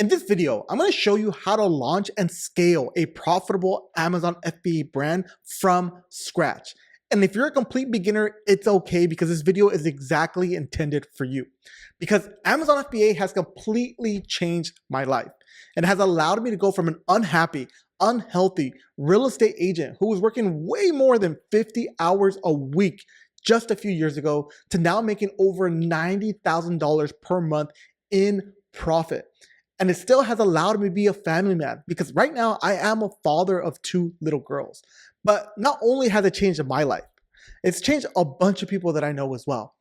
In this video, I'm going to show you how to launch and scale a profitable Amazon FBA brand from scratch. And if you're a complete beginner, it's okay because this video is exactly intended for you. Because Amazon FBA has completely changed my life and has allowed me to go from an unhappy, unhealthy real estate agent who was working way more than 50 hours a week just a few years ago to now making over $90,000 per month in profit. And it still has allowed me to be a family man because right now I am a father of 2 little girls. But not only has it changed my life, it's changed a bunch of people that I know as well.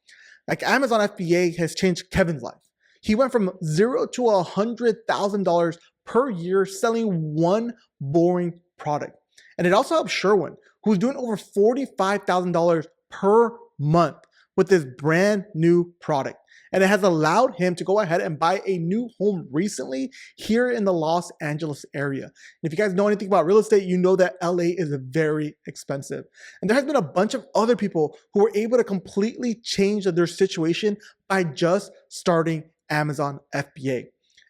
Like Amazon FBA has changed Kevin's life. He went from $0 to $100,000 per year selling one boring product. And it also helped Sherwin, who's doing over $45,000 per month with this brand new product. And it has allowed him to go ahead and buy a new home recently here in the Los Angeles area. And if you guys know anything about real estate, you know that LA is very expensive. And there has been a bunch of other people who were able to completely change their situation by just starting Amazon FBA.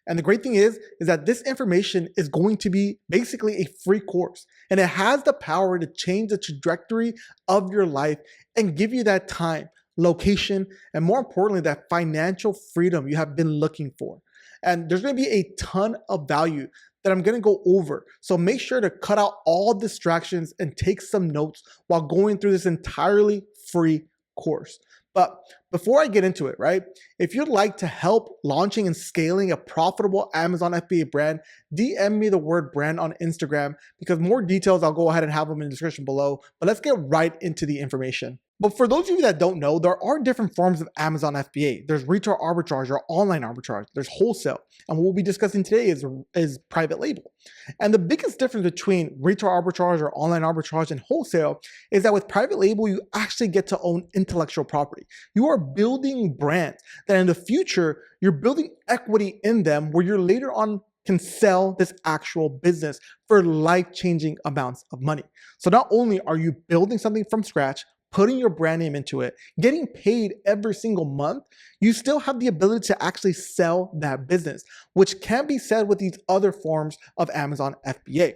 And the great thing is that this information is going to be basically a free course. And it has the power to change the trajectory of your life and give you that time, location, and more importantly, that financial freedom you have been looking for. And there's going to be a ton of value that I'm going to go over. So make sure to cut out all distractions and take some notes while going through this entirely free course. But before I get into it, right, if you'd like to help launching and scaling a profitable Amazon FBA brand, DM me the word brand on Instagram because more details, I'll go ahead and have them in the description below. But let's get right into the information. But for those of you that don't know, there are different forms of Amazon FBA. There's retail arbitrage or online arbitrage. There's wholesale. And what we'll be discussing today is private label. And the biggest difference between retail arbitrage or online arbitrage and wholesale is that with private label, you actually get to own intellectual property. You are building brands that in the future, you're building equity in them where you're later on can sell this actual business for life-changing amounts of money. So not only are you building something from scratch, putting your brand name into it, getting paid every single month, you still have the ability to actually sell that business, which can be said with these other forms of Amazon FBA.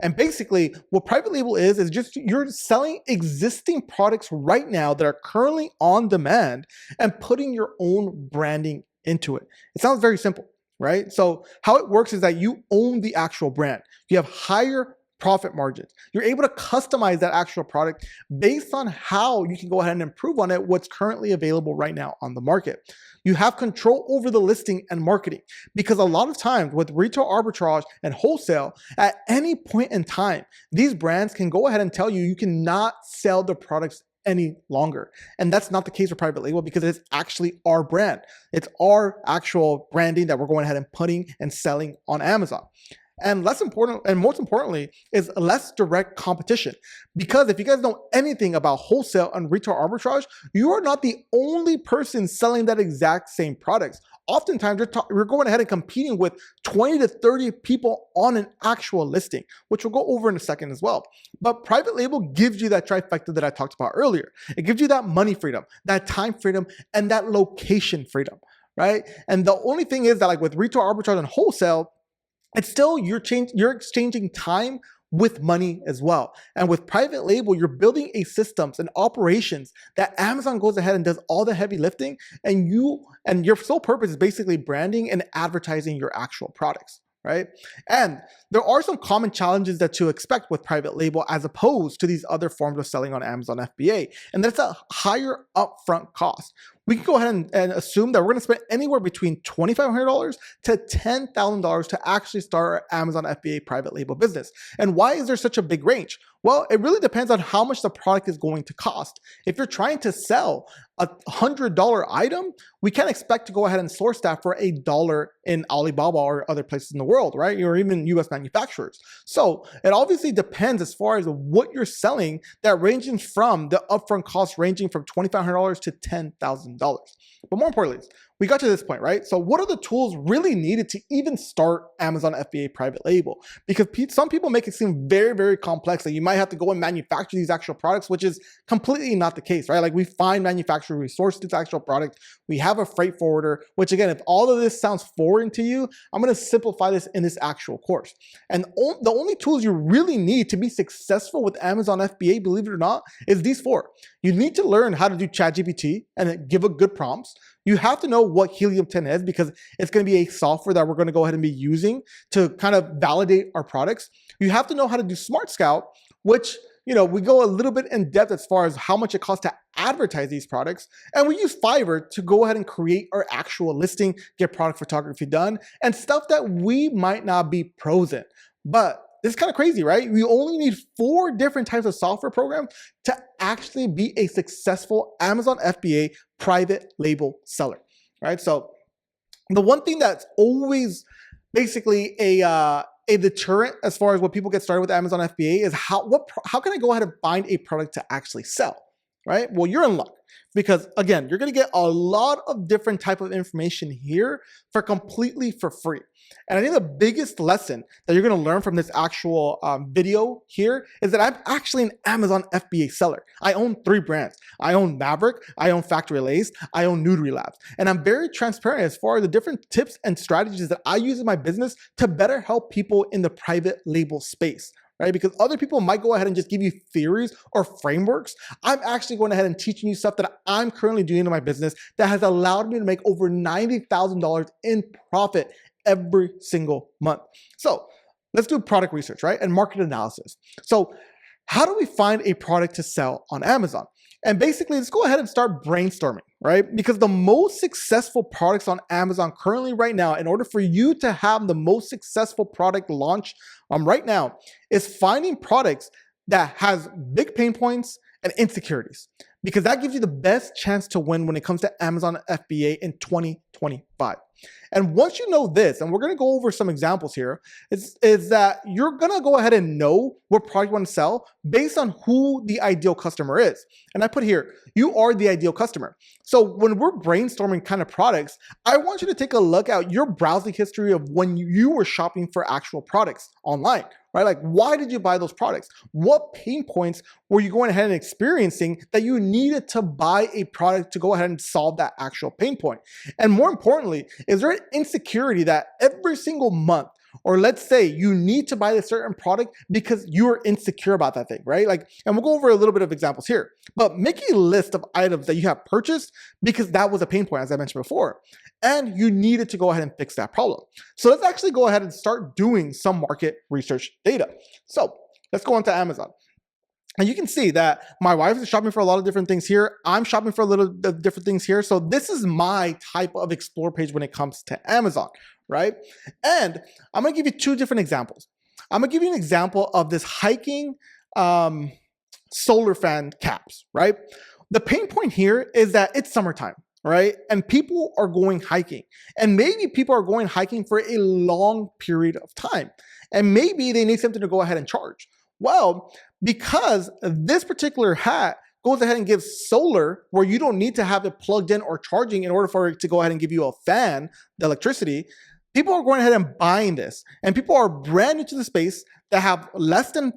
And basically what private label is just you're selling existing products right now that are currently on demand and putting your own branding into it. It sounds very simple, right? So how it works is that you own the actual brand. You have higher profit margins. You're able to customize that actual product based on how you can go ahead and improve on it, what's currently available right now on the market. You have control over the listing and marketing because a lot of times with retail arbitrage and wholesale, at any point in time, these brands can go ahead and tell you you cannot sell the products any longer. And that's not the case for private label because it's actually our brand. It's our actual branding that we're going ahead and putting and selling on Amazon. And less important, and most importantly, is less direct competition. Because if you guys know anything about wholesale and retail arbitrage, you are not the only person selling that exact same products. Oftentimes, you're going ahead and competing with 20 to 30 people on an actual listing, which we'll go over in a second as well. But private label gives you that trifecta that I talked about earlier. It gives you that money freedom, that time freedom, and that location freedom, right? And the only thing is that like with retail arbitrage and wholesale, it's still you're exchanging time with money as well. And with private label, you're building a systems and operations that Amazon goes ahead and does all the heavy lifting, and your sole purpose is basically branding and advertising your actual products, right? And there are some common challenges that to expect with private label as opposed to these other forms of selling on Amazon FBA. And that's a higher upfront cost. We can go ahead and assume that we're going to spend anywhere between $2,500 to $10,000 to actually start our Amazon FBA private label business. And why is there such a big range? Well, it really depends on how much the product is going to cost. If you're trying to sell a $100 item, we can't expect to go ahead and source that for $1 in Alibaba or other places in the world, right? Or even US manufacturers. So it obviously depends as far as what you're selling, that ranges from the upfront cost ranging from $2,500 to $10,000. But more importantly, we got to this point, right? So what are the tools really needed to even start Amazon FBA private label? Because some people make it seem very, very complex, that you might have to go and manufacture these actual products, which is completely not the case, right? Like we find manufacturers, we source this actual product, we have a freight forwarder, which again, if all of this sounds foreign to you, I'm gonna simplify this in this actual course. And the only tools you really need to be successful with Amazon FBA, believe it or not, is these four. You need to learn how to do ChatGPT and give a good prompts. You have to know what Helium 10 is, because it's going to be a software that we're going to go ahead and be using to kind of validate our products. You have to know how to do Smart Scout, which, you know, we go a little bit in depth as far as how much it costs to advertise these products. And we use Fiverr to go ahead and create our actual listing, get product photography done, and stuff that we might not be pros in. But this is kind of crazy, right? We only need 4 different types of software programs to actually be a successful Amazon FBA private label seller, right? So the one thing that's always basically a deterrent as far as when people get started with Amazon FBA is how can I go ahead and find a product to actually sell, right? Well, you're in luck, because again, you're going to get a lot of different type of information here for completely for free. And I think the biggest lesson that you're going to learn from this actual video here is that I'm actually an Amazon FBA seller. I own 3 brands. I own Maverick, I own Factory Lace, I own Nudary Labs. And I'm very transparent as far as the different tips and strategies that I use in my business to better help people in the private label space, right? Because other people might go ahead and just give you theories or frameworks. I'm actually going ahead and teaching you stuff that I'm currently doing in my business that has allowed me to make over $90,000 in profit every single month. So let's do product research, right? And market analysis. So how do we find a product to sell on Amazon? And basically, let's go ahead and start brainstorming, right? Because the most successful products on Amazon currently right now, in order for you to have the most successful product launch right now, is finding products that has big pain points and insecurities, because that gives you the best chance to win when it comes to Amazon FBA in 2025. And once you know this, and we're going to go over some examples here, is that you're going to go ahead and know what product you want to sell based on who the ideal customer is. And I put here, you are the ideal customer. So when we're brainstorming kind of products, I want you to take a look at your browsing history of when you were shopping for actual products online, right? Like, why did you buy those products? What pain points were you going ahead and experiencing that you needed to buy a product to go ahead and solve that actual pain point? And more importantly, is there an insecurity that every single month, or let's say you need to buy a certain product because you're insecure about that thing, right? Like, and we'll go over a little bit of examples here, but make a list of items that you have purchased because that was a pain point, as I mentioned before, and you needed to go ahead and fix that problem. So let's actually go ahead and start doing some market research data. So let's go into Amazon. And you can see that my wife is shopping for a lot of different things here. I'm shopping for a little different things here. So this is my type of explore page when it comes to Amazon, right? And I'm gonna give you 2 different examples. I'm gonna give you an example of this hiking solar fan caps, right? The pain point here is that it's summertime, right? And people are going hiking. And maybe people are going hiking for a long period of time. And maybe they need something to go ahead and charge. Well, because this particular hat goes ahead and gives solar where you don't need to have it plugged in or charging in order for it to go ahead and give you a fan, the electricity, people are going ahead and buying this. And people are brand new to the space that have less than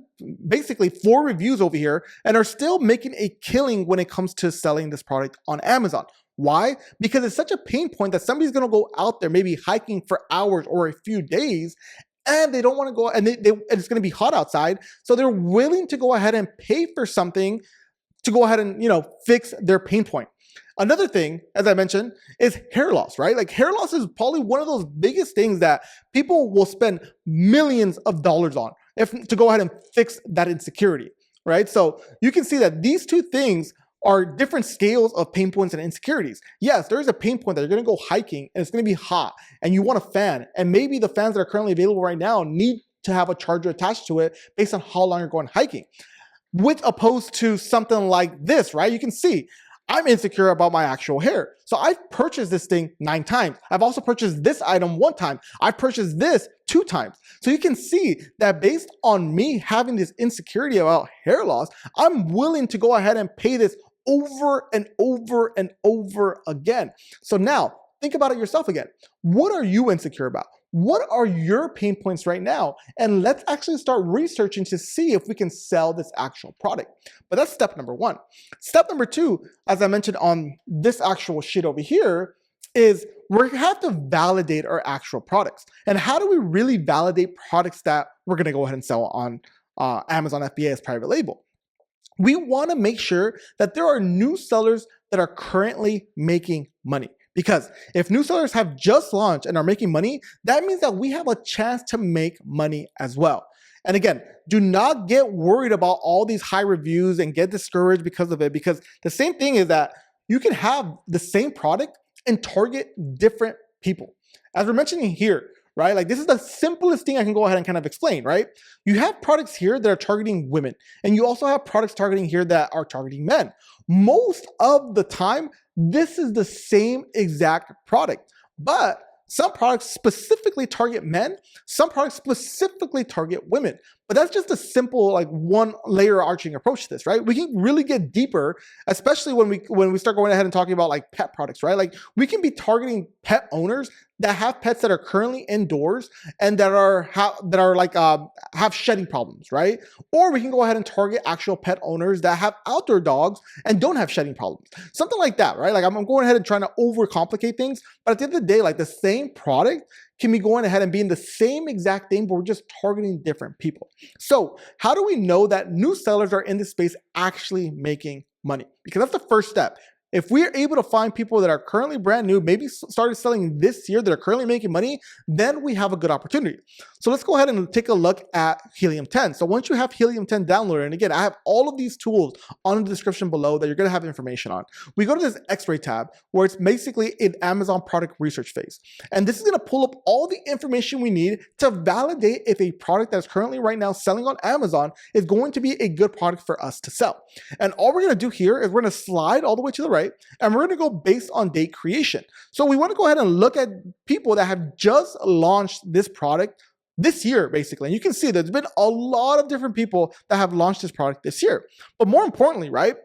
basically 4 reviews over here and are still making a killing when it comes to selling this product on Amazon. Why? Because it's such a pain point that somebody's going to go out there maybe hiking for hours or a few days, and they don't want to go, and it's going to be hot outside, so they're willing to go ahead and pay for something to go ahead and, you know, fix their pain point. Another thing, as I mentioned, is hair loss, right? Like, hair loss is probably one of those biggest things that people will spend millions of dollars on to go ahead and fix that insecurity, right? So you can see that these 2 things are different scales of pain points and insecurities. Yes, there is a pain point that you're gonna go hiking and it's gonna be hot and you want a fan, and maybe the fans that are currently available right now need to have a charger attached to it based on how long you're going hiking. With opposed to something like this, right? You can see I'm insecure about my actual hair. So I've purchased this thing 9 times. I've also purchased this item 1 time. I've purchased this 2 times. So you can see that based on me having this insecurity about hair loss, I'm willing to go ahead and pay this over and over and over again. So now think about it yourself again. What are you insecure about? What are your pain points right now? And let's actually start researching to see if we can sell this actual product. But that's step number one. Step number two, as I mentioned on this actual sheet over here, is we have to validate our actual products. And how do we really validate products that we're going to go ahead and sell on Amazon FBA as private label? We want to make sure that there are new sellers that are currently making money. Because if new sellers have just launched and are making money, that means that we have a chance to make money as well. And again, do not get worried about all these high reviews and get discouraged because of it, because the same thing is that you can have the same product and target different people. As we're mentioning here, right? Like this is the simplest thing I can go ahead and kind of explain, right? You have products here that are targeting women, and you also have products targeting here that are targeting men. Most of the time, this is the same exact product, but some products specifically target men, some products specifically target women. But that's just a simple like one layer arching approach to this, right? We can really get deeper, especially when we start going ahead and talking about like pet products, right? Like we can be targeting pet owners that have pets that are currently indoors and that have shedding problems, right? Or we can go ahead and target actual pet owners that have outdoor dogs and don't have shedding problems. Something like that, right? Like I'm going ahead and trying to overcomplicate things, but at the end of the day, like the same product can be going ahead and being the same exact thing, but we're just targeting different people. So how do we know that new sellers are in this space actually making money? Because that's the first step. If we're able to find people that are currently brand new, maybe started selling this year that are currently making money, then we have a good opportunity. So let's go ahead and take a look at Helium 10. So once you have Helium 10 downloaded, and again, I have all of these tools on the description below that you're going to have information on. We go to this X-ray tab where it's basically an Amazon product research phase. And this is going to pull up all the information we need to validate if a product that's currently right now selling on Amazon is going to be a good product for us to sell. And all we're going to do here is we're going to slide all the way to the right, and we're going to go based on date creation. So we want to go ahead and look at people that have just launched this product this year, basically. And you can see there's been a lot of different people that have launched this product this year. But more importantly, right,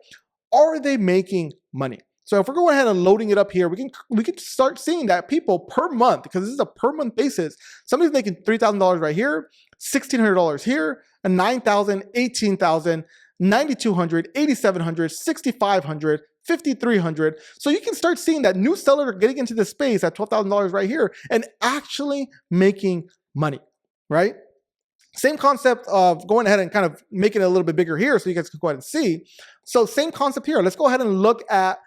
are they making money? So if we're going ahead and loading it up here, we can start seeing that people per month, because this is a per month basis, somebody's making $3,000 right here, $1,600 here, and $9,000, $18,000, $9,200, $8,700, $6,500, $5,300. So you can start seeing that new sellers are getting into this space at $12,000 right here and actually making money, right? Same concept of going ahead and kind of making it a little bit bigger here so you guys can go ahead and see. So same concept here. Let's go ahead and look at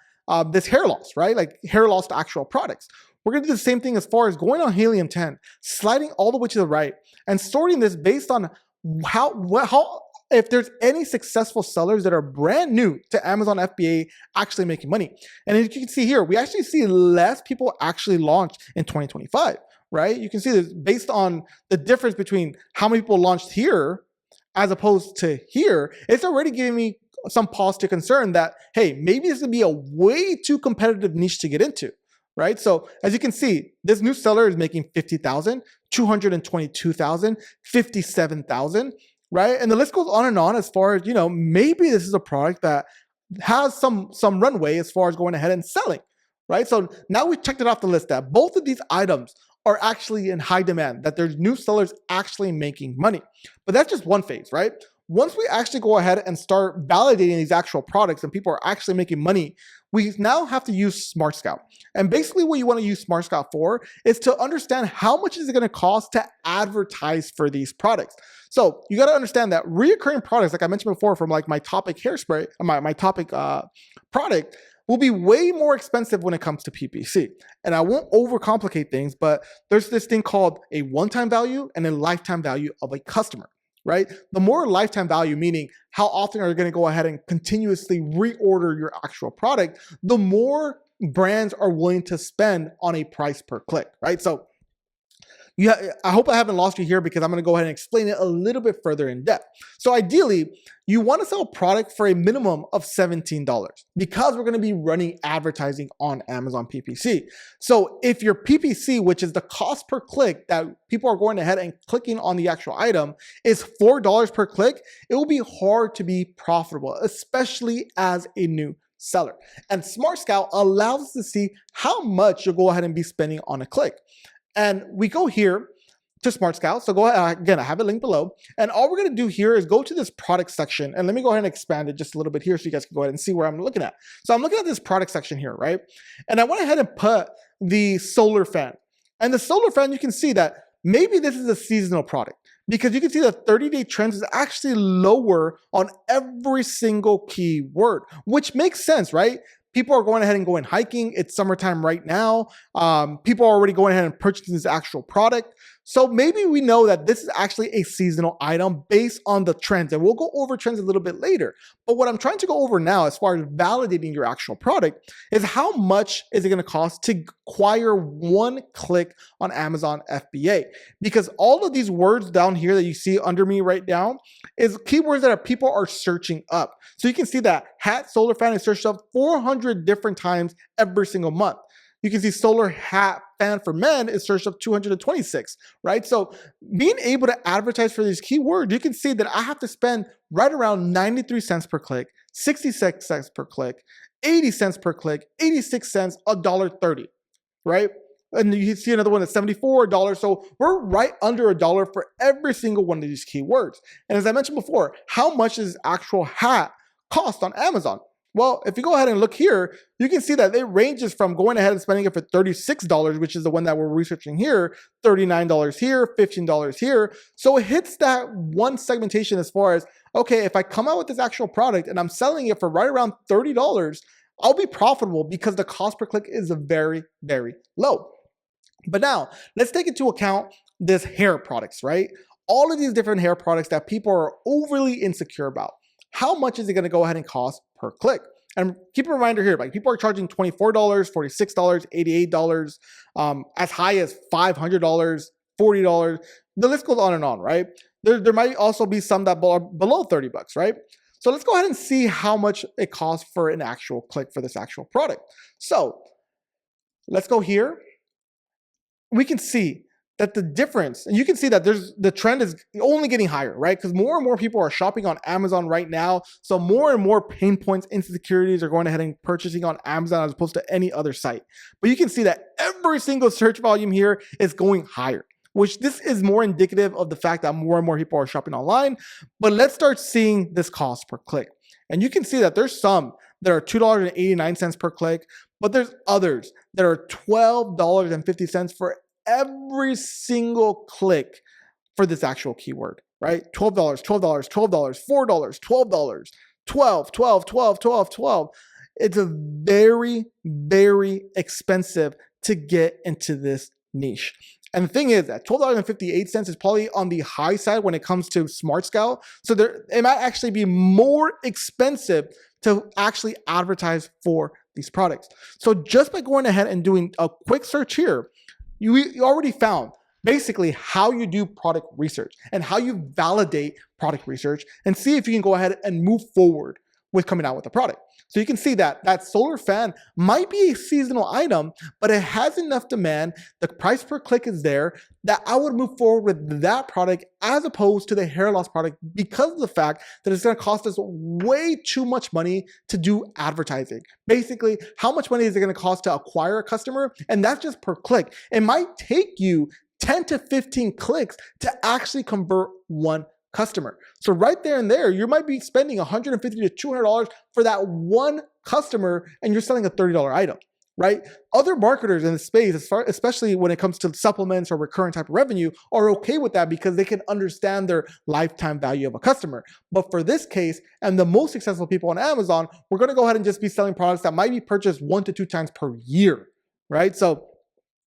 this hair loss, right? Like hair loss to actual products. We're going to do the same thing as far as going on Helium 10, sliding all the way to the right and sorting this based on how if there's any successful sellers that are brand new to Amazon FBA actually making money. And as you can see here, we actually see less people actually launch in 2025, right? You can see this based on the difference between how many people launched here as opposed to here. It's already giving me some pause to concern that, hey, maybe this would be a way too competitive niche to get into, right? So as you can see, this new seller is making 50,000, 222,000, 57,000, right? And the list goes on and on as far as, maybe this is a product that has some runway as far as going ahead and selling, right? So now we checked it off the list that both of these items are actually in high demand, that there's new sellers actually making money. But that's just one phase, right? Once we actually go ahead and start validating these actual products and people are actually making money, we now have to use Smart Scout. And basically what you want to use Smart Scout for is to understand how much is it going to cost to advertise for these products. So you got to understand that reoccurring products, like I mentioned before, from like my topic hairspray, my topic product, will be way more expensive when it comes to PPC. And I won't overcomplicate things, but there's this thing called a one-time value and a lifetime value of a customer, right? The more lifetime value, meaning how often are you going to go ahead and continuously reorder your actual product, the more brands are willing to spend on a price per click, right? So I hope I haven't lost you here because I'm going to go ahead and explain it a little bit further in depth. So ideally, you want to sell a product for a minimum of $17 because we're going to be running advertising on Amazon PPC. So if your PPC, which is the cost per click that people are going ahead and clicking on the actual item, is $4 per click, it will be hard to be profitable, especially as a new seller. And Smart Scout allows us to see how much you'll go ahead and be spending on a click. And we go here to Smart Scout. So go ahead, again, I have a link below. And all we're gonna do here is go to this product section. And let me go ahead and expand it just a little bit here so you guys can go ahead and see where I'm looking at. So I'm looking at this product section here, right? And I went ahead and put the solar fan. And the solar fan, you can see that maybe this is a seasonal product, because you can see the 30-day trends is actually lower on every single keyword, which makes sense, right? People are going ahead and going hiking. It's summertime right now. People are already going ahead and purchasing this actual product. So maybe we know that this is actually a seasonal item based on the trends. And we'll go over trends a little bit later. But what I'm trying to go over now, as far as validating your actual product, is how much is it going to cost to acquire one click on Amazon FBA? Because all of these words down here that you see under me right now is keywords that people are searching up. So you can see that hat solar fan is searched up 400 different times every single month. You can see solar hat fan for men is searched up 226, right? So being able to advertise for these keywords, you can see that I have to spend right around 93 cents per click, 66 cents per click, 80 cents per click, 86 cents, $1.30, right? And you see another one at $74. So we're right under $1 for every single one of these keywords. And as I mentioned before, how much does actual hat cost on Amazon? Well, if you go ahead and look here, you can see that it ranges from going ahead and spending it for $36, which is the one that we're researching here, $39 here, $15 here. So it hits that one segmentation as far as, okay, if I come out with this actual product and I'm selling it for right around $30, I'll be profitable because the cost per click is very, very low. But now let's take into account this hair products, right? All of these different hair products that people are overly insecure about. How much is it going to go ahead and cost per click? And keep a reminder here, like people are charging $24, $46, $88, as high as $500, $40. The list goes on and on, right? There might also be some that are below 30 bucks, right? So let's go ahead and see how much it costs for an actual click for this actual product. So let's go here. We can see that the difference, and you can see that the trend is only getting higher, right? Because more and more people are shopping on Amazon right now. So more and more pain points, insecurities are going ahead and purchasing on Amazon as opposed to any other site. But you can see that every single search volume here is going higher, which this is more indicative of the fact that more and more people are shopping online. But let's start seeing this cost per click. And you can see that there's some that are $2.89 per click, but there's others that are $12.50 for every single click for this actual keyword, right? $12, $12, $12, $4, $12, 12, 12, 12, 12, 12. It's a very, very expensive to get into this niche. And the thing is that $12.58 is probably on the high side when it comes to Smart Scout. So it might actually be more expensive to actually advertise for these products. So just by going ahead and doing a quick search here, you already found basically how you do product research and how you validate product research and see if you can go ahead and move forward with coming out with a product. So you can see that that solar fan might be a seasonal item, but it has enough demand, the price per click is there, that I would move forward with that product as opposed to the hair loss product because of the fact that it's gonna cost us way too much money to do advertising. Basically, how much money is it gonna cost to acquire a customer? And that's just per click. It might take you 10 to 15 clicks to actually convert one customer. So right there and there, you might be spending $150 to $200 for that one customer and you're selling a $30 item, right? Other marketers in the space, especially when it comes to supplements or recurrent type of revenue, are okay with that because they can understand their lifetime value of a customer. But for this case, and the most successful people on Amazon, we're gonna go ahead and just be selling products that might be purchased 1 to 2 times per year, right? So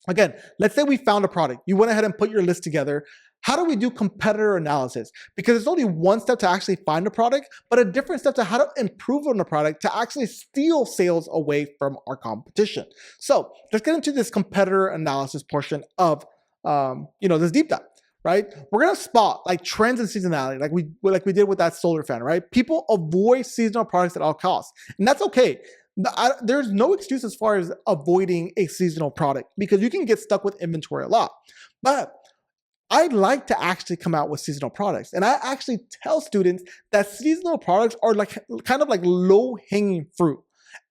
again, let's say we found a product. You went ahead and put your list together. How do we do competitor analysis? Because it's only one step to actually find a product, but a different step to how to improve on the product to actually steal sales away from our competition. So let's get into this competitor analysis portion of this deep dive, right? We're gonna spot like trends and seasonality, like we did with that solar fan, right? People avoid seasonal products at all costs, and that's okay. There's no excuse as far as avoiding a seasonal product because you can get stuck with inventory a lot. But I'd like to actually come out with seasonal products. And I actually tell students that seasonal products are like kind of like low-hanging fruit.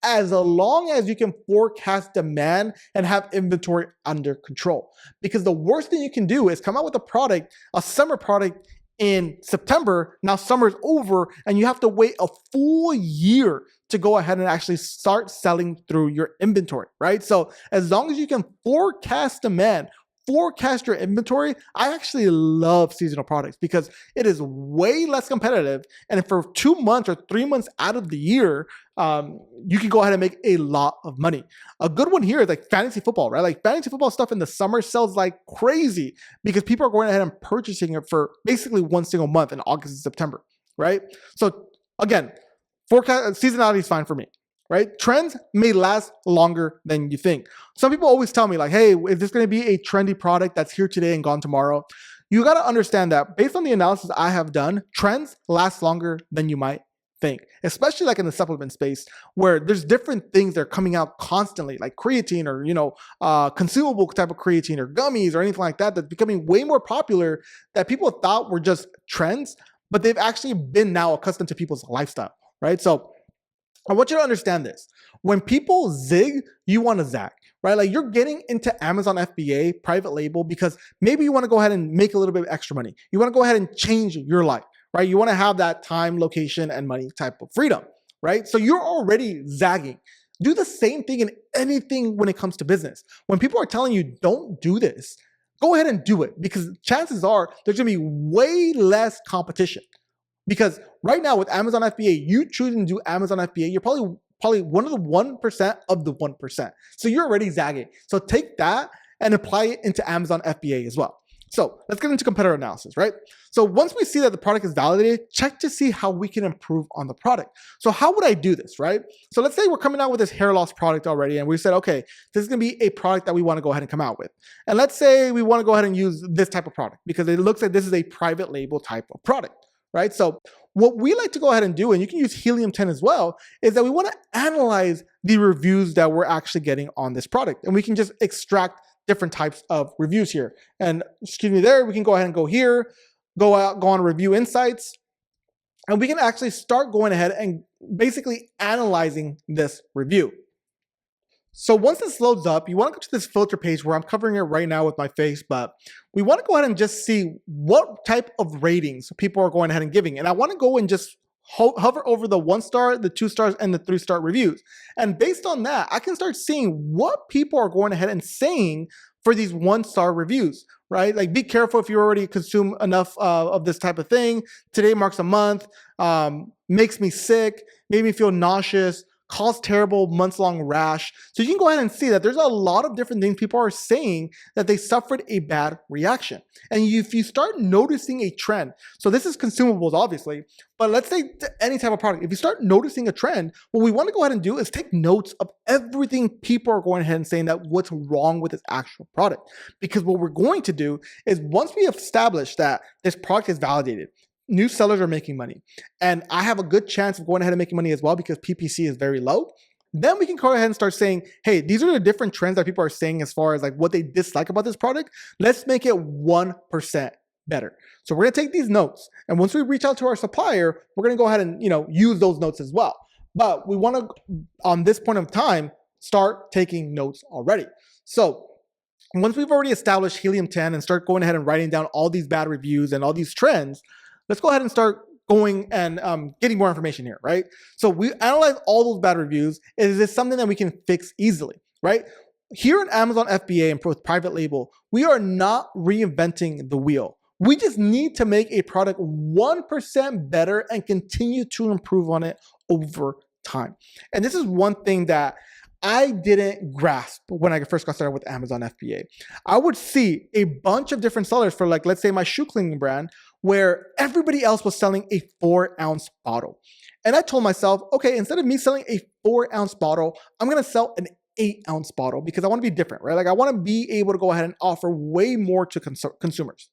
as long as you can forecast demand and have inventory under control. Because the worst thing you can do is come out with a summer product in September. Now summer's over and you have to wait a full year to go ahead and actually start selling through your inventory, right? So as long as you can forecast demand, forecast your inventory, I actually love seasonal products because it is way less competitive. And for 2 months or 3 months out of the year, you can go ahead and make a lot of money. A good one here is like fantasy football, right? Like fantasy football stuff in the summer sells like crazy because people are going ahead and purchasing it for basically one single month in August and September, right? So again, forecast seasonality is fine for me. Right? Trends may last longer than you think. Some people always tell me like, hey, is this going to be a trendy product that's here today and gone tomorrow? You got to understand that based on the analysis I have done, trends last longer than you might think, especially like in the supplement space where there's different things that are coming out constantly, like creatine or, consumable type of creatine or gummies or anything like that, that's becoming way more popular that people thought were just trends, but they've actually been now accustomed to people's lifestyle, right? So I want you to understand this. When people zig, you want to zag, right? Like you're getting into Amazon FBA, private label, because maybe you want to go ahead and make a little bit of extra money. You want to go ahead and change your life, right? You want to have that time, location, and money type of freedom, right? So you're already zagging. Do the same thing in anything when it comes to business. When people are telling you don't do this, go ahead and do it because chances are there's going to be way less competition. Because right now with Amazon FBA, you choosing to do Amazon FBA, you're probably one of the 1% of the 1%. So you're already zagging. So take that and apply it into Amazon FBA as well. So let's get into competitor analysis, right? So once we see that the product is validated, check to see how we can improve on the product. So how would I do this, right? So let's say we're coming out with this hair loss product already, and we said, okay, this is gonna be a product that we wanna go ahead and come out with. And let's say we wanna go ahead and use this type of product because it looks like this is a private label type of product. Right? So what we like to go ahead and do, and you can use helium-10 as well, is that we want to analyze the reviews that we're actually getting on this product. And we can just extract different types of reviews here. And excuse me there, we can go ahead and go here, go on review insights, and we can actually start going ahead and basically analyzing this review. So once this loads up, you want to go to this filter page where I'm covering it right now with my face, but we want to go ahead and just see what type of ratings people are going ahead and giving. And I want to go and just hover over the 1 star, the 2 stars, and the 3-star reviews. And based on that, I can start seeing what people are going ahead and saying for these 1-star reviews, right? Like be careful if you already consume enough of this type of thing. Today marks a month, makes me sick, made me feel nauseous, caused terrible months-long rash. So you can go ahead and see that there's a lot of different things people are saying that they suffered a bad reaction. And if you start noticing a trend, so this is consumables obviously, but let's say any type of product, if you start noticing a trend, what we want to go ahead and do is take notes of everything people are going ahead and saying that what's wrong with this actual product. Because what we're going to do is once we have established that this product is validated, new sellers are making money, and I have a good chance of going ahead and making money as well because PPC is very low, then we can go ahead and start saying, hey, these are the different trends that people are saying as far as like what they dislike about this product. Let's make it 1% better. So we're gonna take these notes, and once we reach out to our supplier, we're gonna go ahead and use those notes as well. But we wanna, on this point of time, start taking notes already. So once we've already established helium-10 and start going ahead and writing down all these bad reviews and all these trends, let's go ahead and start going and getting more information here, right? So we analyze all those bad reviews. Is this something that we can fix easily, right? Here at Amazon FBA and with private label, we are not reinventing the wheel. We just need to make a product 1% better and continue to improve on it over time. And this is one thing that I didn't grasp when I first got started with Amazon FBA. I would see a bunch of different sellers for, like, let's say my shoe cleaning brand, where everybody else was selling a 4-ounce bottle. And I told myself, okay, instead of me selling a 4-ounce bottle, I'm gonna sell an 8-ounce bottle because I wanna be different, right? Like I wanna be able to go ahead and offer way more to consumers.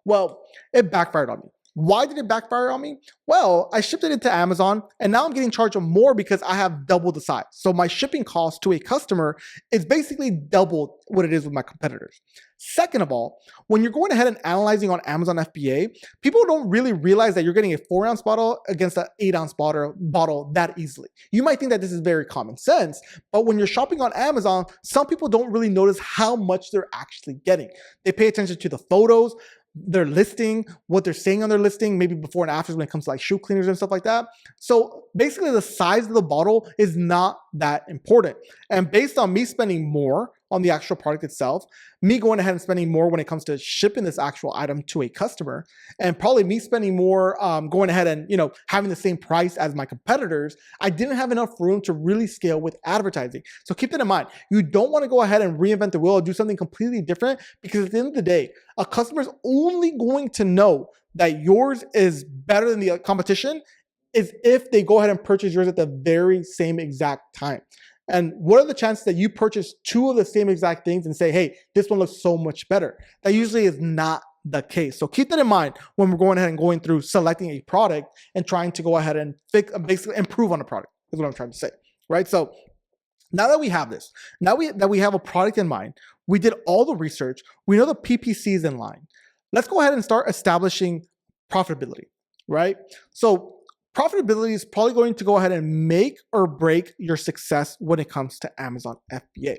Well, it backfired on me. Why did it backfire on me? Well, I shipped it into Amazon and now I'm getting charged more because I have double the size. So my shipping cost to a customer is basically double what it is with my competitors. Second of all, when you're going ahead and analyzing on Amazon FBA, people don't really realize that you're getting a 4-ounce bottle against an 8-ounce bottle that easily. You might think that this is very common sense, but when you're shopping on Amazon, some people don't really notice how much they're actually getting. They pay attention to the photos, their listing, what they're saying on their listing, maybe before and after when it comes to like shoe cleaners and stuff like that. So basically the size of the bottle is not that important. And based on me spending more on the actual product itself, me going ahead and spending more when it comes to shipping this actual item to a customer, and probably me spending more going ahead and having the same price as my competitors, I didn't have enough room to really scale with advertising. So keep that in mind. You don't want to go ahead and reinvent the wheel or do something completely different, because at the end of the day, a customer is only going to know that yours is better than the competition is if they go ahead and purchase yours at the very same exact time. And what are the chances that you purchase two of the same exact things and say, hey, this one looks so much better? That usually is not the case. So keep that in mind when we're going ahead and going through selecting a product and trying to go ahead and basically improve on a product, is what I'm trying to say, right? So now that we have this, now that we have a product in mind, we did all the research, we know the PPC is in line. Let's go ahead and start establishing profitability, right? So profitability is probably going to go ahead and make or break your success when it comes to Amazon FBA.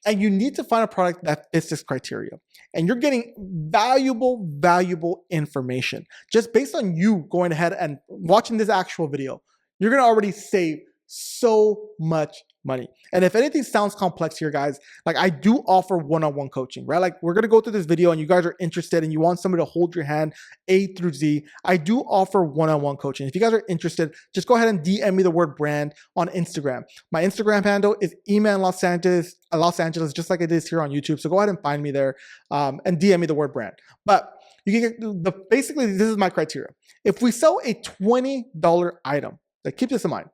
And you need to find a product that fits this criteria. And you're getting valuable information. Just based on you going ahead and watching this actual video, you're gonna already save so much money. And if anything sounds complex here, guys, like I do offer one-on-one coaching, right? Like we're going to go through this video and you guys are interested and you want somebody to hold your hand A through Z. I do offer one-on-one coaching. If you guys are interested, just go ahead and DM me the word brand on Instagram. My Instagram handle is eman Los Angeles, just like it is here on YouTube. So go ahead and find me there and DM me the word brand. But you can get basically, this is my criteria. If we sell a $20 item, like keep this in mind.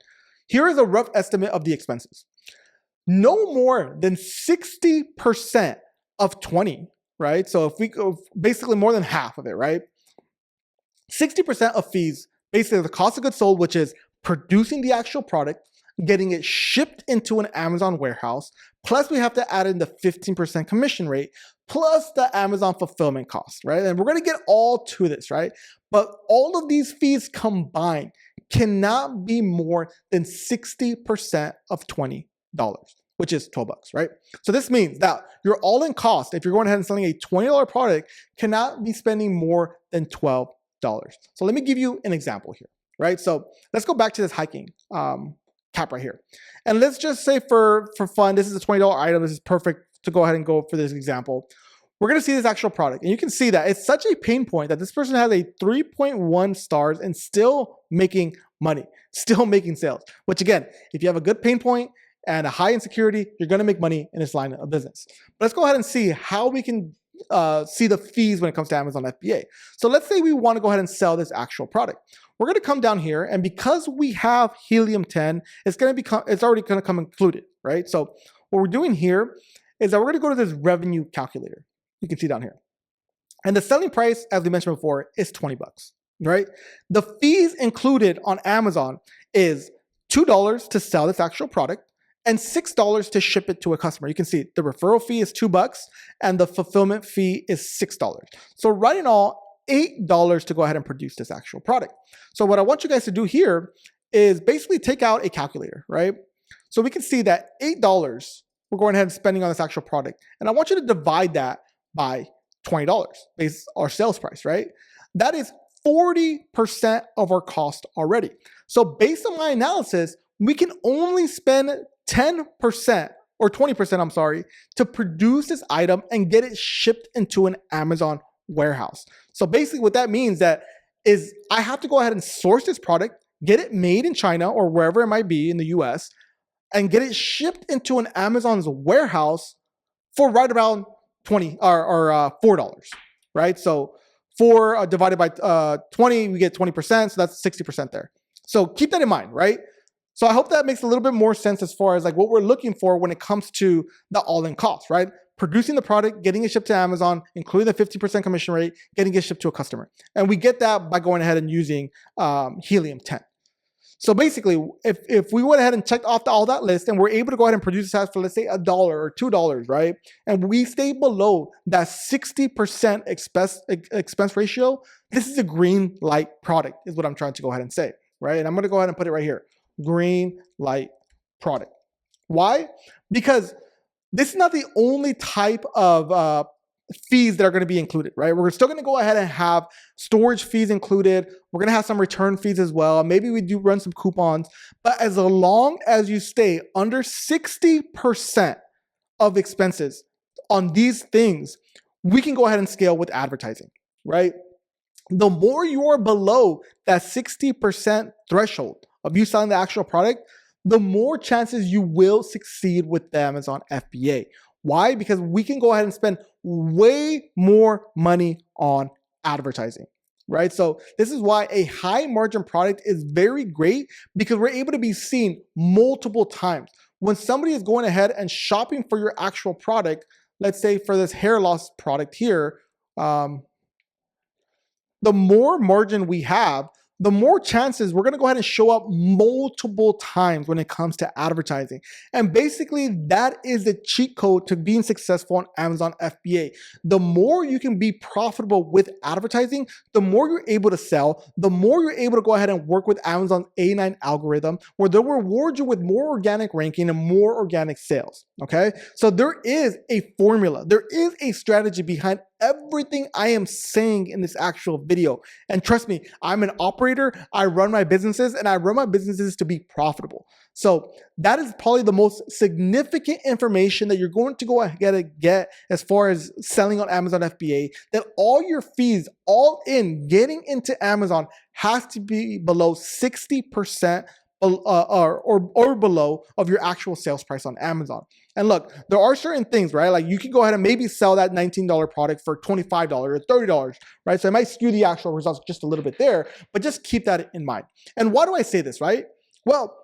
Here is a rough estimate of the expenses. No more than 60% of 20, right? So if we go basically more than half of it, right? 60% of fees, basically the cost of goods sold, which is producing the actual product, getting it shipped into an Amazon warehouse, plus we have to add in the 15% commission rate, plus the Amazon fulfillment cost, right? And we're gonna get all to this, right? But all of these fees combined cannot be more than 60% of $20, which is 12 bucks, right? So this means that your all-in cost, if you're going ahead and selling a $20 product, cannot be spending more than $12. So let me give you an example here, right? So let's go back to this hiking cap right here. And let's just say for fun, this is a $20 item. This is perfect to go ahead and go for this example. We're going to see this actual product, and you can see that it's such a pain point that this person has a 3.1 stars and still making money, still making sales, which again, if you have a good pain point and a high insecurity, you're going to make money in this line of business. But let's go ahead and see how we can see the fees when it comes to Amazon FBA. So let's say we want to go ahead and sell this actual product. We're going to come down here, and because we have helium-10, it's already going to come included, right? So what we're doing here is that we're going to go to this revenue calculator. You can see down here. And the selling price, as we mentioned before, is 20 bucks, right? The fees included on Amazon is $2 to sell this actual product and $6 to ship it to a customer. You can see the referral fee is 2 bucks and the fulfillment fee is $6. So right in all, $8 to go ahead and produce this actual product. So what I want you guys to do here is basically take out a calculator, right? So we can see that $8 we're going ahead and spending on this actual product. And I want you to divide that by $20 based our sales price, right? That is 40% of our cost already. So based on my analysis, we can only spend 10% or 20%, I'm sorry, to produce this item and get it shipped into an Amazon warehouse. So basically what that means that is I have to go ahead and source this product, get it made in China or wherever it might be in the US, and get it shipped into an Amazon's warehouse for right around $20 or $4, right? So 4 divided by 20, we get 20%, so that's 60% there. So keep that in mind, right? So I hope that makes a little bit more sense as far as like what we're looking for when it comes to the all-in cost, right? Producing the product, getting it shipped to Amazon, including the 50% commission rate, getting it shipped to a customer. And we get that by going ahead and using helium-10. So basically, if we went ahead and checked off all that list and we're able to go ahead and produce this for, let's say, $1 or $2, right? And we stay below that 60% expense ratio, this is a green light product, is what I'm trying to go ahead and say, right? And I'm going to go ahead and put it right here, green light product. Why? Because this is not the only type of fees that are going to be included, right? We're still going to go ahead and have storage fees included. We're going to have some return fees as well. Maybe we do run some coupons, but as long as you stay under 60% of expenses on these things, we can go ahead and scale with advertising, right? The more you are below that 60% threshold of you selling the actual product, the more chances you will succeed with the Amazon FBA. Why? Because we can go ahead and spend way more money on advertising, right? So this is why a high margin product is very great, because we're able to be seen multiple times. When somebody is going ahead and shopping for your actual product, let's say for this hair loss product here, the more margin we have, the more chances we're going to go ahead and show up multiple times when it comes to advertising. And basically, that is the cheat code to being successful on Amazon FBA. The more you can be profitable with advertising, the more you're able to sell, the more you're able to go ahead and work with Amazon's A9 algorithm, where they'll reward you with more organic ranking and more organic sales. Okay, so there is a formula, there is a strategy behind everything I am saying in this actual video. And trust me, I'm an operator, I run my businesses, and I run my businesses to be profitable. So that is probably the most significant information that you're going to go ahead and get as far as selling on Amazon FBA, that all your fees, all in getting into Amazon, has to be below 60% or below of your actual sales price on Amazon. And look, there are certain things, right? Like you can go ahead and maybe sell that $19 product for $25 or $30, right? So it might skew the actual results just a little bit there, but just keep that in mind. And why do I say this, right? Well,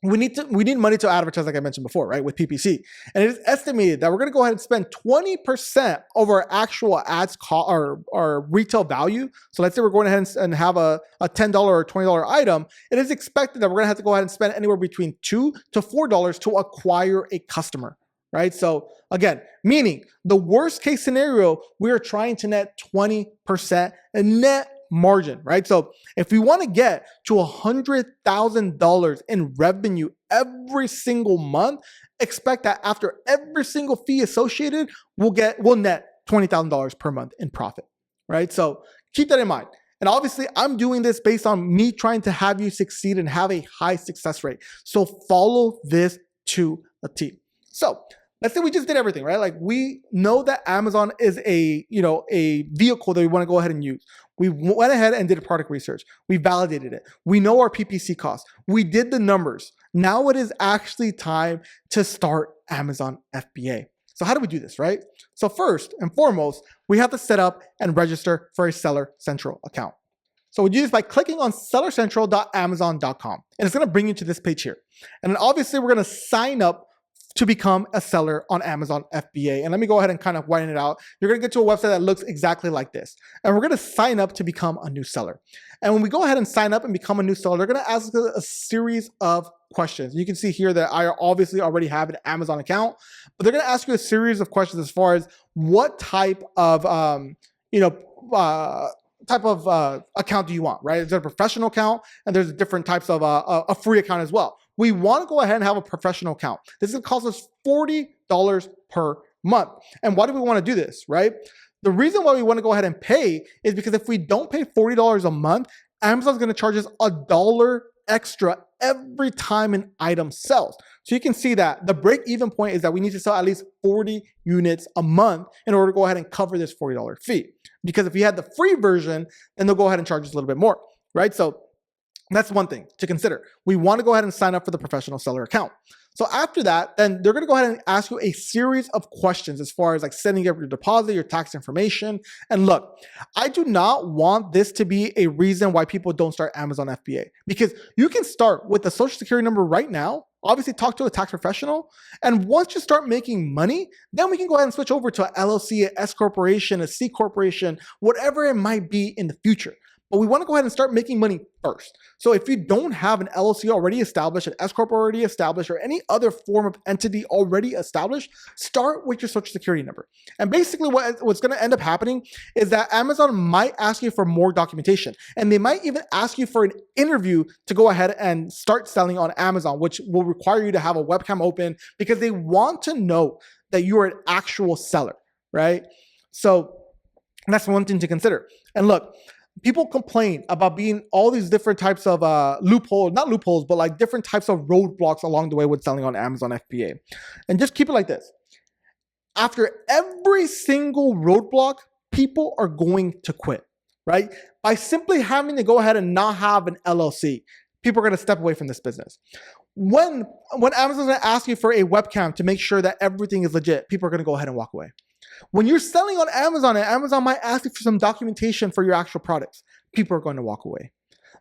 we need money to advertise, like I mentioned before, right? With PPC. And it is estimated that we're going to go ahead and spend 20% of our actual ads or retail value. So let's say we're going ahead and have a $10 or $20 item. It is expected that we're going to have to go ahead and spend anywhere between $2 to $4 to acquire a customer, right? So again, meaning the worst case scenario, we are trying to net 20% net margin, right? So if we want to get to $100,000 in revenue every single month, expect that after every single fee associated, we'll net $20,000 per month in profit, right? So keep that in mind. And obviously, I'm doing this based on me trying to have you succeed and have a high success rate. So follow this to a T. So let's say we just did everything, right? Like we know that Amazon is a vehicle that we want to go ahead and use. We went ahead and did a product research. We validated it. We know our PPC costs. We did the numbers. Now it is actually time to start Amazon FBA. So how do we do this, right? So first and foremost, we have to set up and register for a Seller Central account. So we do this by clicking on sellercentral.amazon.com, and it's going to bring you to this page here. And then obviously we're going to sign up to become a seller on Amazon FBA. And let me go ahead and kind of widen it out. You're gonna get to a website that looks exactly like this. And we're gonna sign up to become a new seller. And when we go ahead and sign up and become a new seller, they're gonna ask us a series of questions. You can see here that I obviously already have an Amazon account, but they're gonna ask you a series of questions as far as what type of, account do you want, right? Is there a professional account? And there's different types of a free account as well. We want to go ahead and have a professional account. This is going to cost us $40 per month. And why do we want to do this, right? The reason why we want to go ahead and pay is because if we don't pay $40 a month, Amazon's going to charge us $1 extra every time an item sells. So you can see that the break-even point is that we need to sell at least 40 units a month in order to go ahead and cover this $40 fee. Because if we had the free version, then they'll go ahead and charge us a little bit more, right? So that's one thing to consider. We want to go ahead and sign up for the professional seller account. So after that, then they're going to go ahead and ask you a series of questions as far as like setting up your deposit, your tax information. And look, I do not want this to be a reason why people don't start Amazon FBA, because you can start with the social security number right now. Obviously talk to a tax professional. And once you start making money, then we can go ahead and switch over to an LLC, an S corporation, a C corporation, whatever it might be in the future. but we want to go ahead and start making money first. So if you don't have an LLC already established, an S Corp already established, or any other form of entity already established, start with your social security number. And basically what's going to end up happening is that Amazon might ask you for more documentation, and they might even ask you for an interview to go ahead and start selling on Amazon, which will require you to have a webcam open because they want to know that you are an actual seller, right? So that's one thing to consider. And look, people complain about being all these different types of not loopholes, but like different types of roadblocks along the way with selling on Amazon FBA. And just keep it like this. After every single roadblock, people are going to quit, right? By simply having to go ahead and not have an LLC, people are going to step away from this business. When Amazon's going to ask you for a webcam to make sure that everything is legit, people are going to go ahead and walk away. When you're selling on Amazon and Amazon might ask you for some documentation for your actual products, people are going to walk away.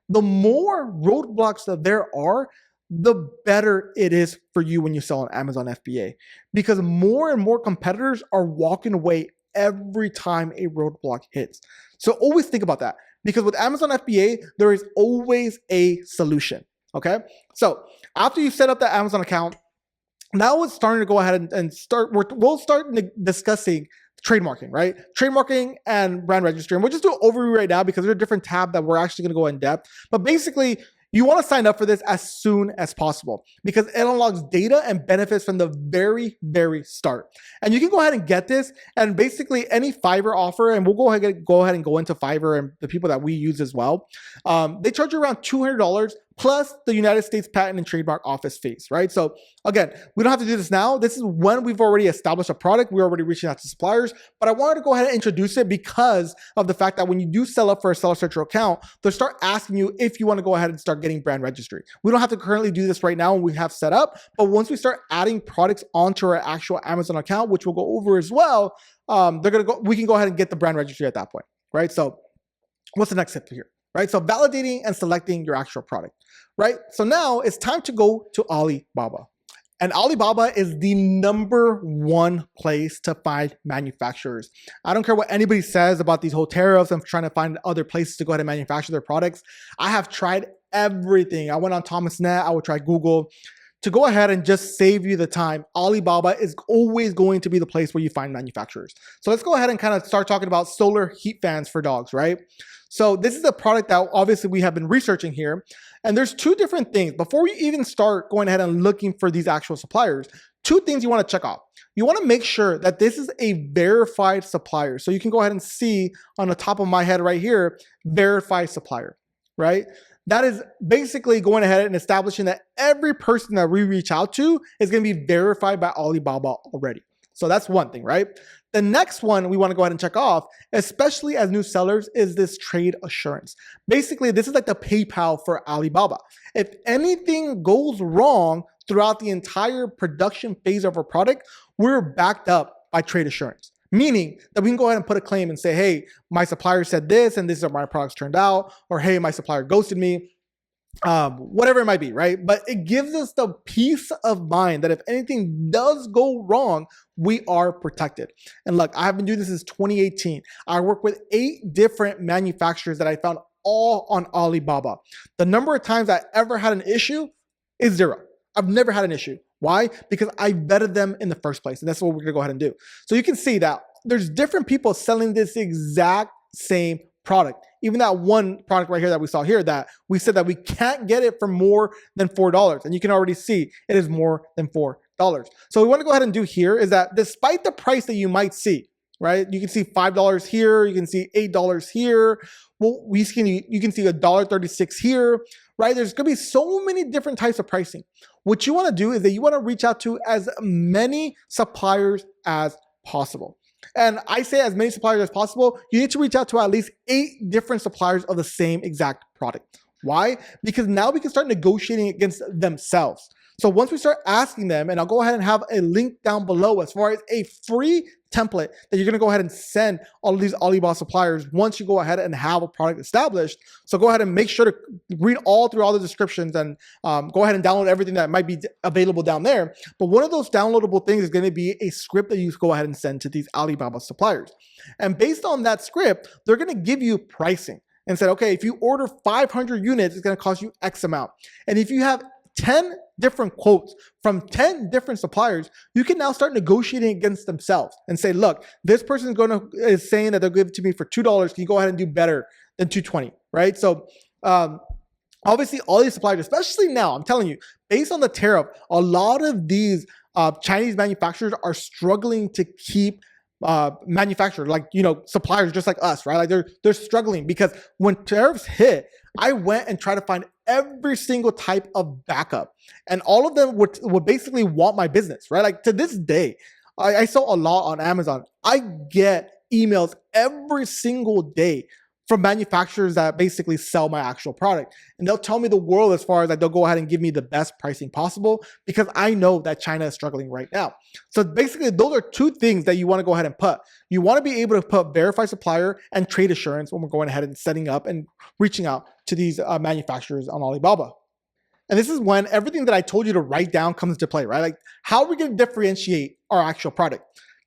The more roadblocks that there are, the better it is for you when you sell on Amazon FBA, because more and more competitors are walking away every time a roadblock hits. So always think about that, because with Amazon FBA, there is always a solution. Okay. So after you set up that Amazon account, now it's starting to go ahead and we'll start discussing trademarking, right? Trademarking and brand registry. And we'll just do an overview right now because there's a different tab that we're actually going to go in depth. But basically, you want to sign up for this as soon as possible because it unlocks data and benefits from the very, very start. And you can go ahead and get this, and basically any Fiverr offer, and we'll go ahead and go into Fiverr and the people that we use as well. They charge you around $200 plus the United States Patent and Trademark Office fees, right? So again, we don't have to do this now. This is when we've already established a product. We're already reaching out to suppliers, but I wanted to go ahead and introduce it because of the fact that when you do sell up for a seller central account, they'll start asking you if you want to go ahead and start getting brand registry. We don't have to currently do this right now when we have set up, but once we start adding products onto our actual Amazon account, which we'll go over as well, we can go ahead and get the brand registry at that point, right? So what's the next step here? Right? So validating and selecting your actual product, right? So now it's time to go to Alibaba. And Alibaba is the #1 place to find manufacturers. I don't care what anybody says about these whole tariffs and trying to find other places to go ahead and manufacture their products. I have tried everything. I went on Thomasnet, I would try Google. To go ahead and just save you the time, Alibaba is always going to be the place where you find manufacturers. So let's go ahead and kind of start talking about solar heat fans for dogs, right? So this is a product that obviously we have been researching here. And there's two different things. Before we even start going ahead and looking for these actual suppliers, two things you want to check off. You want to make sure that this is a verified supplier. So you can go ahead and see on the top of my head right here, verified supplier, right? That is basically going ahead and establishing that every person that we reach out to is going to be verified by Alibaba already. So that's one thing, right? The next one we want to go ahead and check off, especially as new sellers, is this trade assurance. Basically, this is like the PayPal for Alibaba. If anything goes wrong throughout the entire production phase of our product, we're backed up by trade assurance. Meaning that we can go ahead and put a claim and say, hey, my supplier said this and this is how my products turned out, or hey, my supplier ghosted me, whatever it might be, right? But it gives us the peace of mind that if anything does go wrong, we are protected. And look, I have been doing this since 2018. I work with 8 different manufacturers that I found all on Alibaba. The number of times I ever had an issue is 0. I've never had an issue. Why? Because I vetted them in the first place. And that's what we're going to go ahead and do. So you can see that there's different people selling this exact same product. Even that one product right here that we saw here that we said that we can't get it for more than $4. And you can already see it is more than $4. So what we want to go ahead and do here is that despite the price that you might see, right? You can see $5 here. You can see $8 here. Well, you can see $1.36 here, right? There's going to be so many different types of pricing. What you want to do is that you want to reach out to as many suppliers as possible. And I say as many suppliers as possible, you need to reach out to at least 8 different suppliers of the same exact product. Why? Because now we can start negotiating against themselves. So once we start asking them, and I'll go ahead and have a link down below as far as a free template that you're going to go ahead and send all of these Alibaba suppliers once you go ahead and have a product established. So go ahead and make sure to read all through all the descriptions and go ahead and download everything that might be available down there. But one of those downloadable things is going to be a script that you go ahead and send to these Alibaba suppliers. And based on that script, they're going to give you pricing. and said, okay, if you order 500 units, it's going to cost you X amount. And if you have 10 different quotes from 10 different suppliers, you can now start negotiating against themselves and say, look, this person is saying that they'll give it to me for $2. Can you go ahead and do better than $2.20, right? So obviously all these suppliers, especially now, I'm telling you, based on the tariff, a lot of these Chinese manufacturers are struggling to keep manufacturers, like, suppliers just like us, right? Like they're struggling because when tariffs hit, I went and tried to find every single type of backup, and all of them would basically want my business, right? Like to this day, I sell a lot on Amazon. I get emails every single day from manufacturers that basically sell my actual product. And they'll tell me the world as far as like they'll go ahead and give me the best pricing possible because I know that China is struggling right now. So basically those are two things that you want to go ahead and put. You want to be able to put verified supplier and trade assurance when we're going ahead and setting up and reaching out to these manufacturers on Alibaba. And this is when everything that I told you to write down comes into play, right? Like how are we going to differentiate our actual product?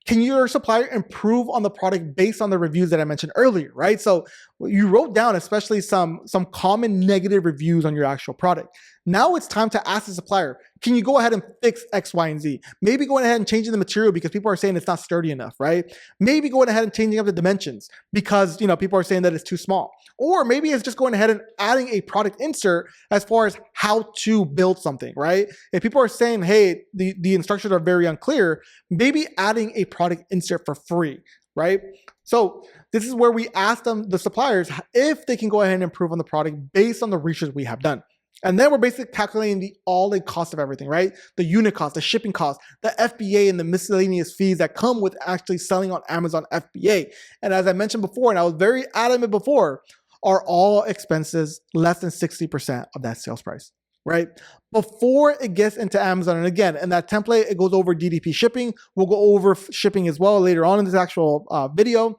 Can your supplier improve on the product based on the reviews that I mentioned earlier, right? So you wrote down especially some common negative reviews on your actual product. Now it's time to ask the supplier, can you go ahead and fix X, Y, and Z? Maybe going ahead and changing the material because people are saying it's not sturdy enough, right? Maybe going ahead and changing up the dimensions because people are saying that it's too small. Or maybe it's just going ahead and adding a product insert as far as how to build something, right? If people are saying, hey, the instructions are very unclear, maybe adding a product insert for free, right? So this is where we ask them, the suppliers, if they can go ahead and improve on the product based on the research we have done. And then we're basically calculating the all-in cost of everything, right? The unit cost, the shipping cost, the FBA, and the miscellaneous fees that come with actually selling on Amazon FBA. And as I mentioned before, and I was very adamant before, are all expenses less than 60% of that sales price, right? Before it gets into Amazon, and again, in that template, it goes over DDP shipping. We'll go over shipping as well later on in this actual video.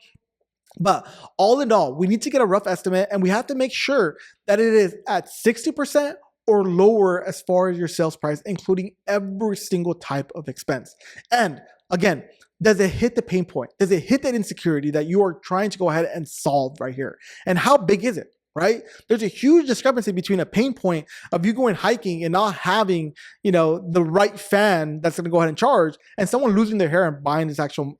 But all in all, we need to get a rough estimate, and we have to make sure that it is at 60% or lower as far as your sales price, including every single type of expense. And again, does it hit the pain point? Does it hit that insecurity that you are trying to go ahead and solve right here? And how big is it? Right? There's a huge discrepancy between a pain point of you going hiking and not having, the right fan that's going to go ahead and charge, and someone losing their hair and buying this actual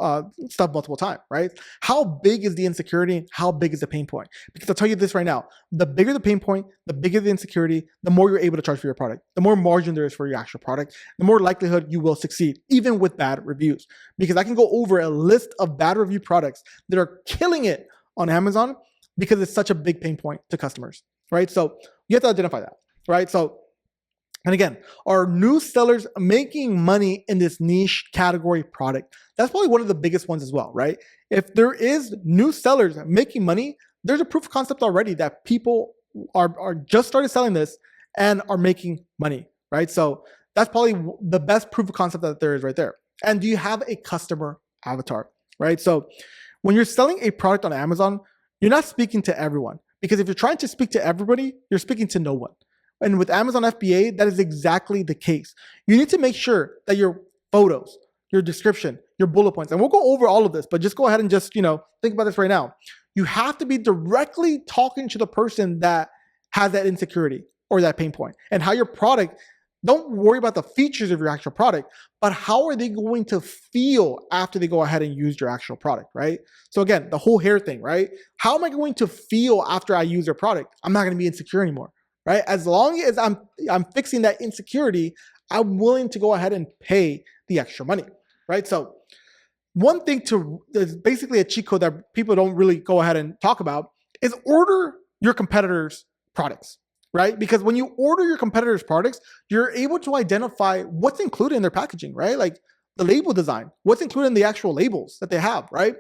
stuff multiple times, right? How big is the insecurity? How big is the pain point? Because I'll tell you this right now, the bigger the pain point, the bigger the insecurity, the more you're able to charge for your product, the more margin there is for your actual product, the more likelihood you will succeed, even with bad reviews. Because I can go over a list of bad review products that are killing it on Amazon because it's such a big pain point to customers, right? So you have to identify that, right? So, and again, are new sellers making money in this niche category product? That's probably one of the biggest ones as well, right? If there is new sellers making money, there's a proof of concept already that people are just started selling this and are making money, right? So that's probably the best proof of concept that there is right there. And do you have a customer avatar, right? So when you're selling a product on Amazon, you're not speaking to everyone, because if you're trying to speak to everybody, you're speaking to no one. And with Amazon FBA, that is exactly the case. You need to make sure that your photos, your description, your bullet points, and we'll go over all of this, but just go ahead and just, think about this right now. You have to be directly talking to the person that has that insecurity or that pain point, and how your product, don't worry about the features of your actual product, but how are they going to feel after they go ahead and use your actual product, right? So again, the whole hair thing, right? How am I going to feel after I use their product? I'm not going to be insecure anymore, right? As long as I'm fixing that insecurity, I'm willing to go ahead and pay the extra money, right? So one thing is basically a cheat code that people don't really go ahead and talk about is order your competitors' products, right? Because when you order your competitors' products, you're able to identify what's included in their packaging, right? Like the label design, what's included in the actual labels that they have, right?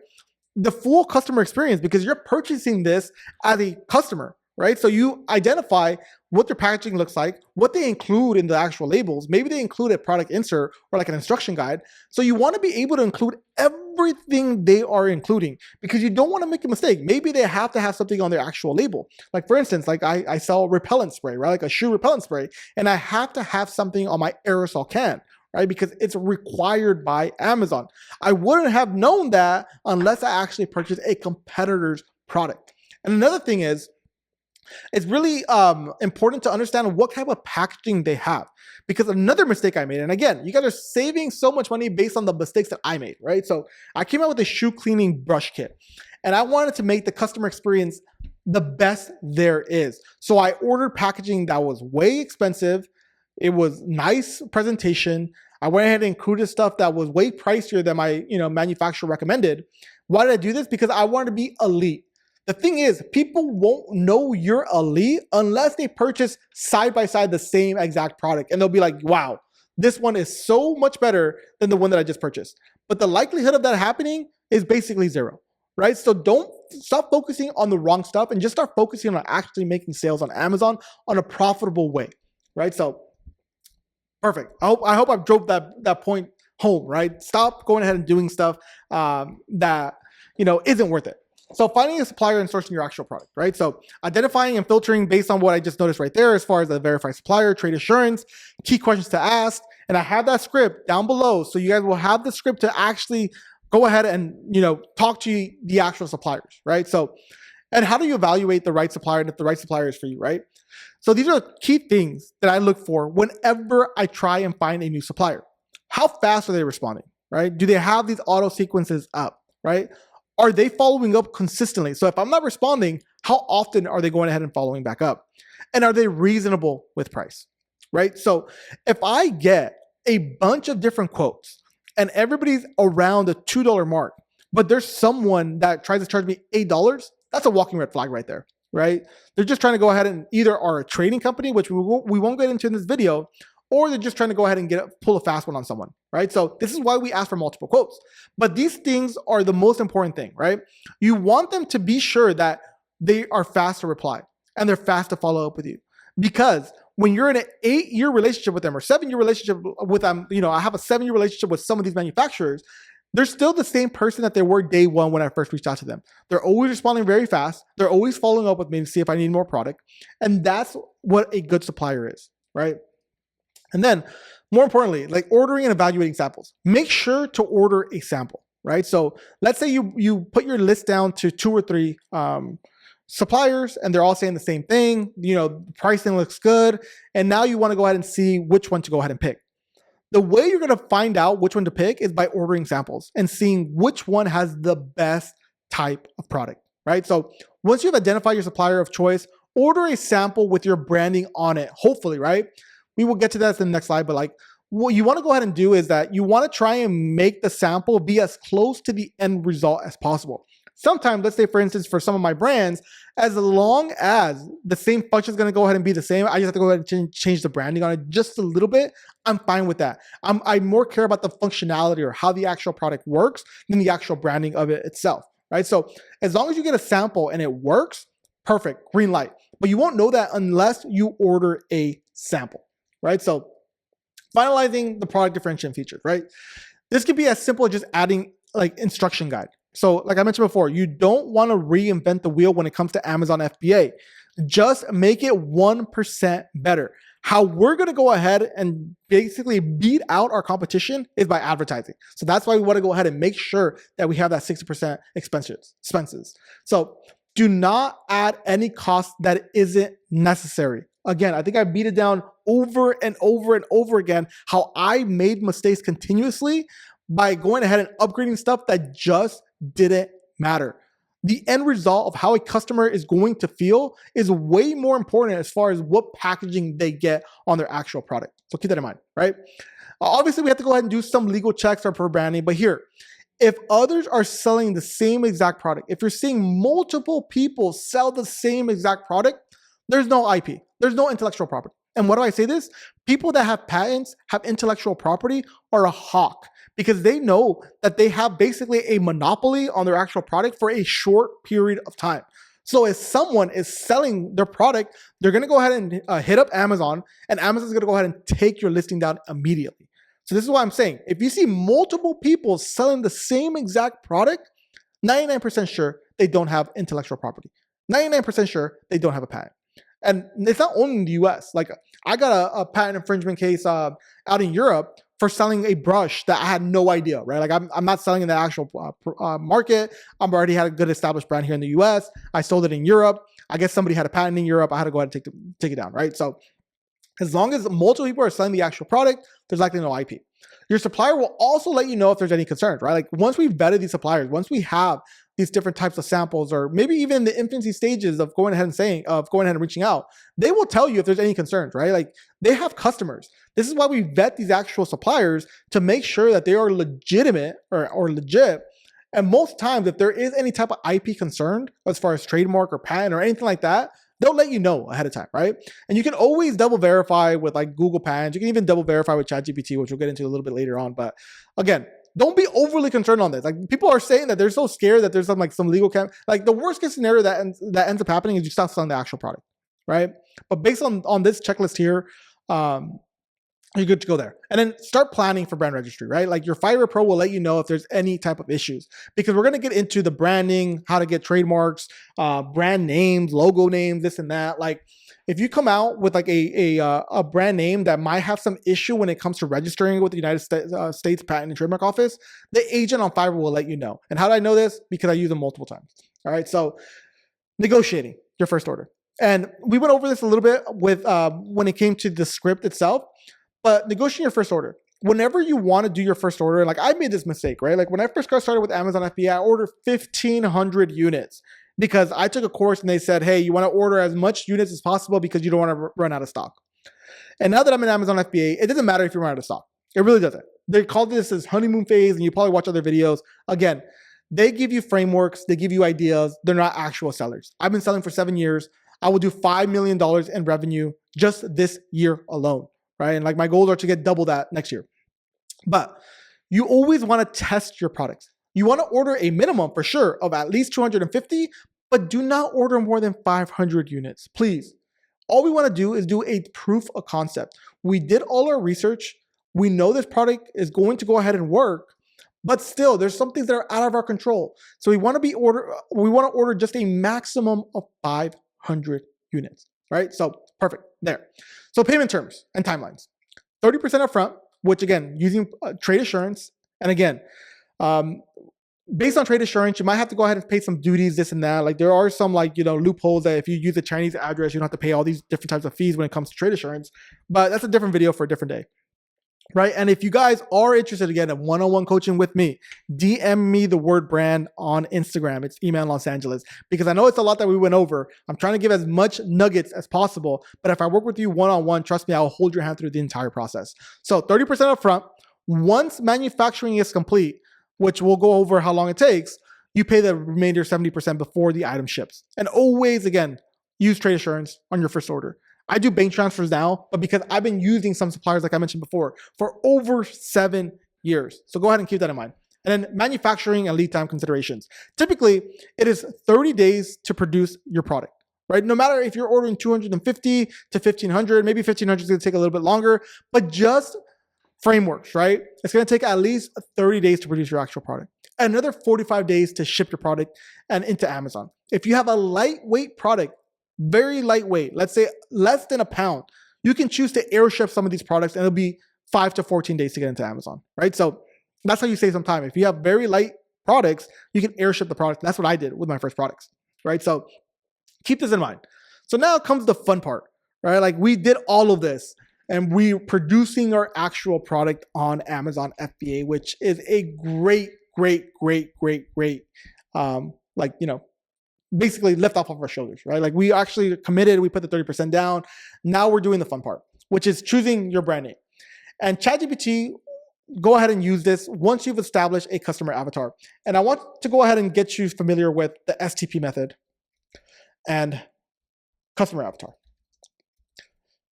The full customer experience, because you're purchasing this as a customer, right? So you identify what their packaging looks like, what they include in the actual labels. Maybe they include a product insert or like an instruction guide. So you want to be able to include everything they are including, because you don't want to make a mistake. Maybe they have to have something on their actual label. Like for instance, like I sell repellent spray, right? Like a shoe repellent spray, and I have to have something on my aerosol can, right? Because it's required by Amazon. I wouldn't have known that unless I actually purchased a competitor's product. And another thing is, It's really important to understand what type of packaging they have. Because another mistake I made, and again, you guys are saving so much money based on the mistakes that I made, right? So I came out with a shoe cleaning brush kit, and I wanted to make the customer experience the best there is. So I ordered packaging that was way expensive. It was nice presentation. I went ahead and included stuff that was way pricier than my manufacturer recommended. Why did I do this? Because I wanted to be elite. The thing is, people won't know you're elite unless they purchase side by side the same exact product. And they'll be like, wow, this one is so much better than the one that I just purchased. But the likelihood of that happening is basically zero, right? So don't stop focusing on the wrong stuff and just start focusing on actually making sales on Amazon on a profitable way, right? So perfect. I hope I've drove that point home, right? Stop going ahead and doing stuff that isn't worth it. So finding a supplier and sourcing your actual product, right? So identifying and filtering based on what I just noticed right there as far as the verified supplier, trade assurance, key questions to ask. And I have that script down below. So you guys will have the script to actually go ahead and, talk to the actual suppliers, right? So, and how do you evaluate the right supplier and if the right supplier is for you, right? So these are key things that I look for whenever I try and find a new supplier. How fast are they responding, right? Do they have these auto sequences up, right? Are they following up consistently? So if I'm not responding, how often are they going ahead and following back up? And are they reasonable with price, right? So if I get a bunch of different quotes and everybody's around the $2 mark, but there's someone that tries to charge me $8, that's a walking red flag right there, right? They're just trying to go ahead and either are a trading company, which we won't get into in this video, or they're just trying to go ahead and pull a fast one on someone, right? So this is why we ask for multiple quotes. But these things are the most important thing, right? You want them to be sure that they are fast to reply and they're fast to follow up with you. Because when you're in an 8-year relationship with them or 7-year relationship with them, I have a 7-year relationship with some of these manufacturers, they're still the same person that they were day one when I first reached out to them. They're always responding very fast. They're always following up with me to see if I need more product. And that's what a good supplier is, right? And then more importantly, like ordering and evaluating samples. Make sure to order a sample, right? So let's say you put your list down to 2 or 3 suppliers and they're all saying the same thing, pricing looks good. And now you want to go ahead and see which one to go ahead and pick. The way you're going to find out which one to pick is by ordering samples and seeing which one has the best type of product, right? So once you've identified your supplier of choice, order a sample with your branding on it, hopefully, right? We will get to that in the next slide, but what you want to go ahead and do is that you want to try and make the sample be as close to the end result as possible. Sometimes, let's say for instance, for some of my brands, as long as the same function is going to go ahead and be the same, I just have to go ahead and change the branding on it just a little bit. I'm fine with that. I more care about the functionality or how the actual product works than the actual branding of it itself, right? So as long as you get a sample and it works, perfect, green light. But you won't know that unless you order a sample. Right? So finalizing the product differentiation features, right? This could be as simple as just adding instruction guide. So like I mentioned before, you don't want to reinvent the wheel when it comes to Amazon FBA. Just make it 1% better. How we're going to go ahead and basically beat out our competition is by advertising. So that's why we want to go ahead and make sure that we have that 60% expenses. So do not add any cost that isn't necessary. Again, I think I beat it down over and over and over again, how I made mistakes continuously by going ahead and upgrading stuff that just didn't matter. The end result of how a customer is going to feel is way more important as far as what packaging they get on their actual product. So keep that in mind, right? Obviously, we have to go ahead and do some legal checks for branding, but here, if others are selling the same exact product, if you're seeing multiple people sell the same exact product, there's no IP. There's no intellectual property. And why do I say this? People that have patents, have intellectual property, are a hawk because they know that they have basically a monopoly on their actual product for a short period of time. So if someone is selling their product, they're going to go ahead and hit up Amazon, and Amazon's going to go ahead and take your listing down immediately. So this is what I'm saying. If you see multiple people selling the same exact product, 99% sure they don't have intellectual property. 99% sure they don't have a patent. And it's not only in the US. Like I got a patent infringement case out in Europe for selling a brush that I had no idea, right? Like I'm not selling in the actual market. I've already had a good established brand here in the US. I sold it in Europe. I guess somebody had a patent in Europe. I had to go ahead and take it down, right? So as long as multiple people are selling the actual product, there's likely no IP. Your supplier will also let you know if there's any concerns, right? Like once we've vetted these suppliers, once we have these different types of samples, or maybe even the infancy stages of going ahead and reaching out, they will tell you if there's any concerns, right? Like they have customers. This is why we vet these actual suppliers to make sure that they are legitimate or legit. And most times, if there is any type of IP concern as far as trademark or patent or anything like that, they'll let you know ahead of time, right? And you can always double verify with like Google Patents. You can even double verify with ChatGPT, which we'll get into a little bit later on. But again, don't be overly concerned on this. Like people are saying that they're so scared that there's some legal like the worst case scenario that ends up happening is you stop selling the actual product, right? But based on this checklist here, you're good to go there. And then start planning for brand registry, right? Like your Fiverr Pro will let you know if there's any type of issues, because we're going to get into the branding, how to get trademarks, brand names, logo names, this and that. Like if you come out with like a brand name that might have some issue when it comes to registering with the United States Patent and Trademark Office, the agent on Fiverr will let you know. And how do I know this? Because I use them multiple times. All right. So negotiating your first order. And we went over this a little bit with when it came to the script itself. But negotiating your first order. Whenever you want to do your first order, like I made this mistake, right? Like when I first got started with Amazon FBA, I ordered 1,500 units because I took a course and they said, hey, you want to order as much units as possible because you don't want to run out of stock. And now that I'm in Amazon FBA, it doesn't matter if you run out of stock. It really doesn't. They call this as honeymoon phase, and you probably watch other videos. Again, they give you frameworks, they give you ideas. They're not actual sellers. I've been selling for 7 years. I will do $5 million in revenue just this year alone. Right? And like my goals are to get double that next year. But you always want to test your products. You want to order a minimum for sure of at least 250, but do not order more than 500 units, please. All we want to do is do a proof of concept. We did all our research. We know this product is going to go ahead and work, but still there's some things that are out of our control. So we want to order just a maximum of 500 units, right? So perfect there. So payment terms and timelines, 30% upfront, which again, using trade assurance. And again, based on trade assurance, you might have to go ahead and pay some duties, this and that. Like there are some loopholes that if you use a Chinese address, you don't have to pay all these different types of fees when it comes to trade assurance, but that's a different video for a different day. Right. And if you guys are interested again in one-on-one coaching with me, DM me the word brand on Instagram. It's Eman Los Angeles, because I know it's a lot that we went over. I'm trying to give as much nuggets as possible. But if I work with you one-on-one, trust me, I'll hold your hand through the entire process. So 30% upfront. Once manufacturing is complete, which we'll go over how long it takes, you pay the remainder 70% before the item ships. And always, again, use trade assurance on your first order. I do bank transfers now, but because I've been using some suppliers, like I mentioned before, for over 7 years. So go ahead and keep that in mind. And then manufacturing and lead time considerations. Typically, it is 30 days to produce your product, right? No matter if you're ordering 250 to 1,500, maybe 1,500 is going to take a little bit longer, but just frameworks, right? It's going to take at least 30 days to produce your actual product. Another 45 days to ship your product and into Amazon. If you have a lightweight product, very lightweight, let's say less than a pound, you can choose to airship some of these products and it'll be 5 to 14 days to get into Amazon, right? So that's how you save some time. If you have very light products, you can airship the product. That's what I did with my first products, right? So keep this in mind. So now comes the fun part, right? Like we did all of this and we're producing our actual product on Amazon FBA, which is a great, basically lift off of our shoulders, right? Like we actually committed, we put the 30% down. Now we're doing the fun part, which is choosing your brand name. And ChatGPT, go ahead and use this once you've established a customer avatar. And I want to go ahead and get you familiar with the STP method and customer avatar.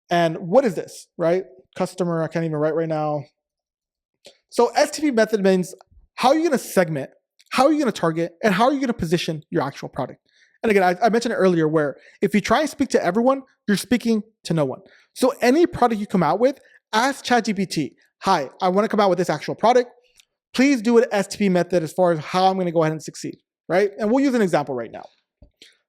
And what is this, right? Customer, I can't even write right now. So STP method means how are you going to segment, how are you going to target, and how are you going to position your actual product? And again, I mentioned it earlier where if you try and speak to everyone, you're speaking to no one. So any product you come out with, ask ChatGPT, hi, I want to come out with this actual product. Please do an STP method as far as how I'm going to go ahead and succeed, right? And we'll use an example right now.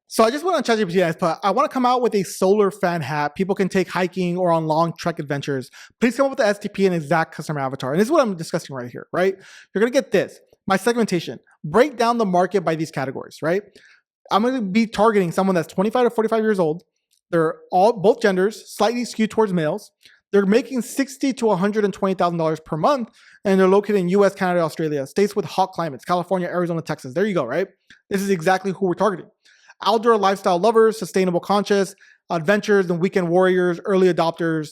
So I just went on ChatGPT and I put, I want to come out with a solar fan hat. People can take hiking or on long trek adventures. Please come up with the STP and exact customer avatar. And this is what I'm discussing right here, right? You're going to get this. My segmentation, break down the market by these categories, right? I'm going to be targeting someone that's 25 to 45 years old. They're all both genders, slightly skewed towards males. They're making $60,000 to $120,000 per month, and they're located in US, Canada, Australia, states with hot climates, California, Arizona, Texas. There you go, right? This is exactly who we're targeting. Outdoor lifestyle lovers, sustainable conscious, adventures and weekend warriors, early adopters,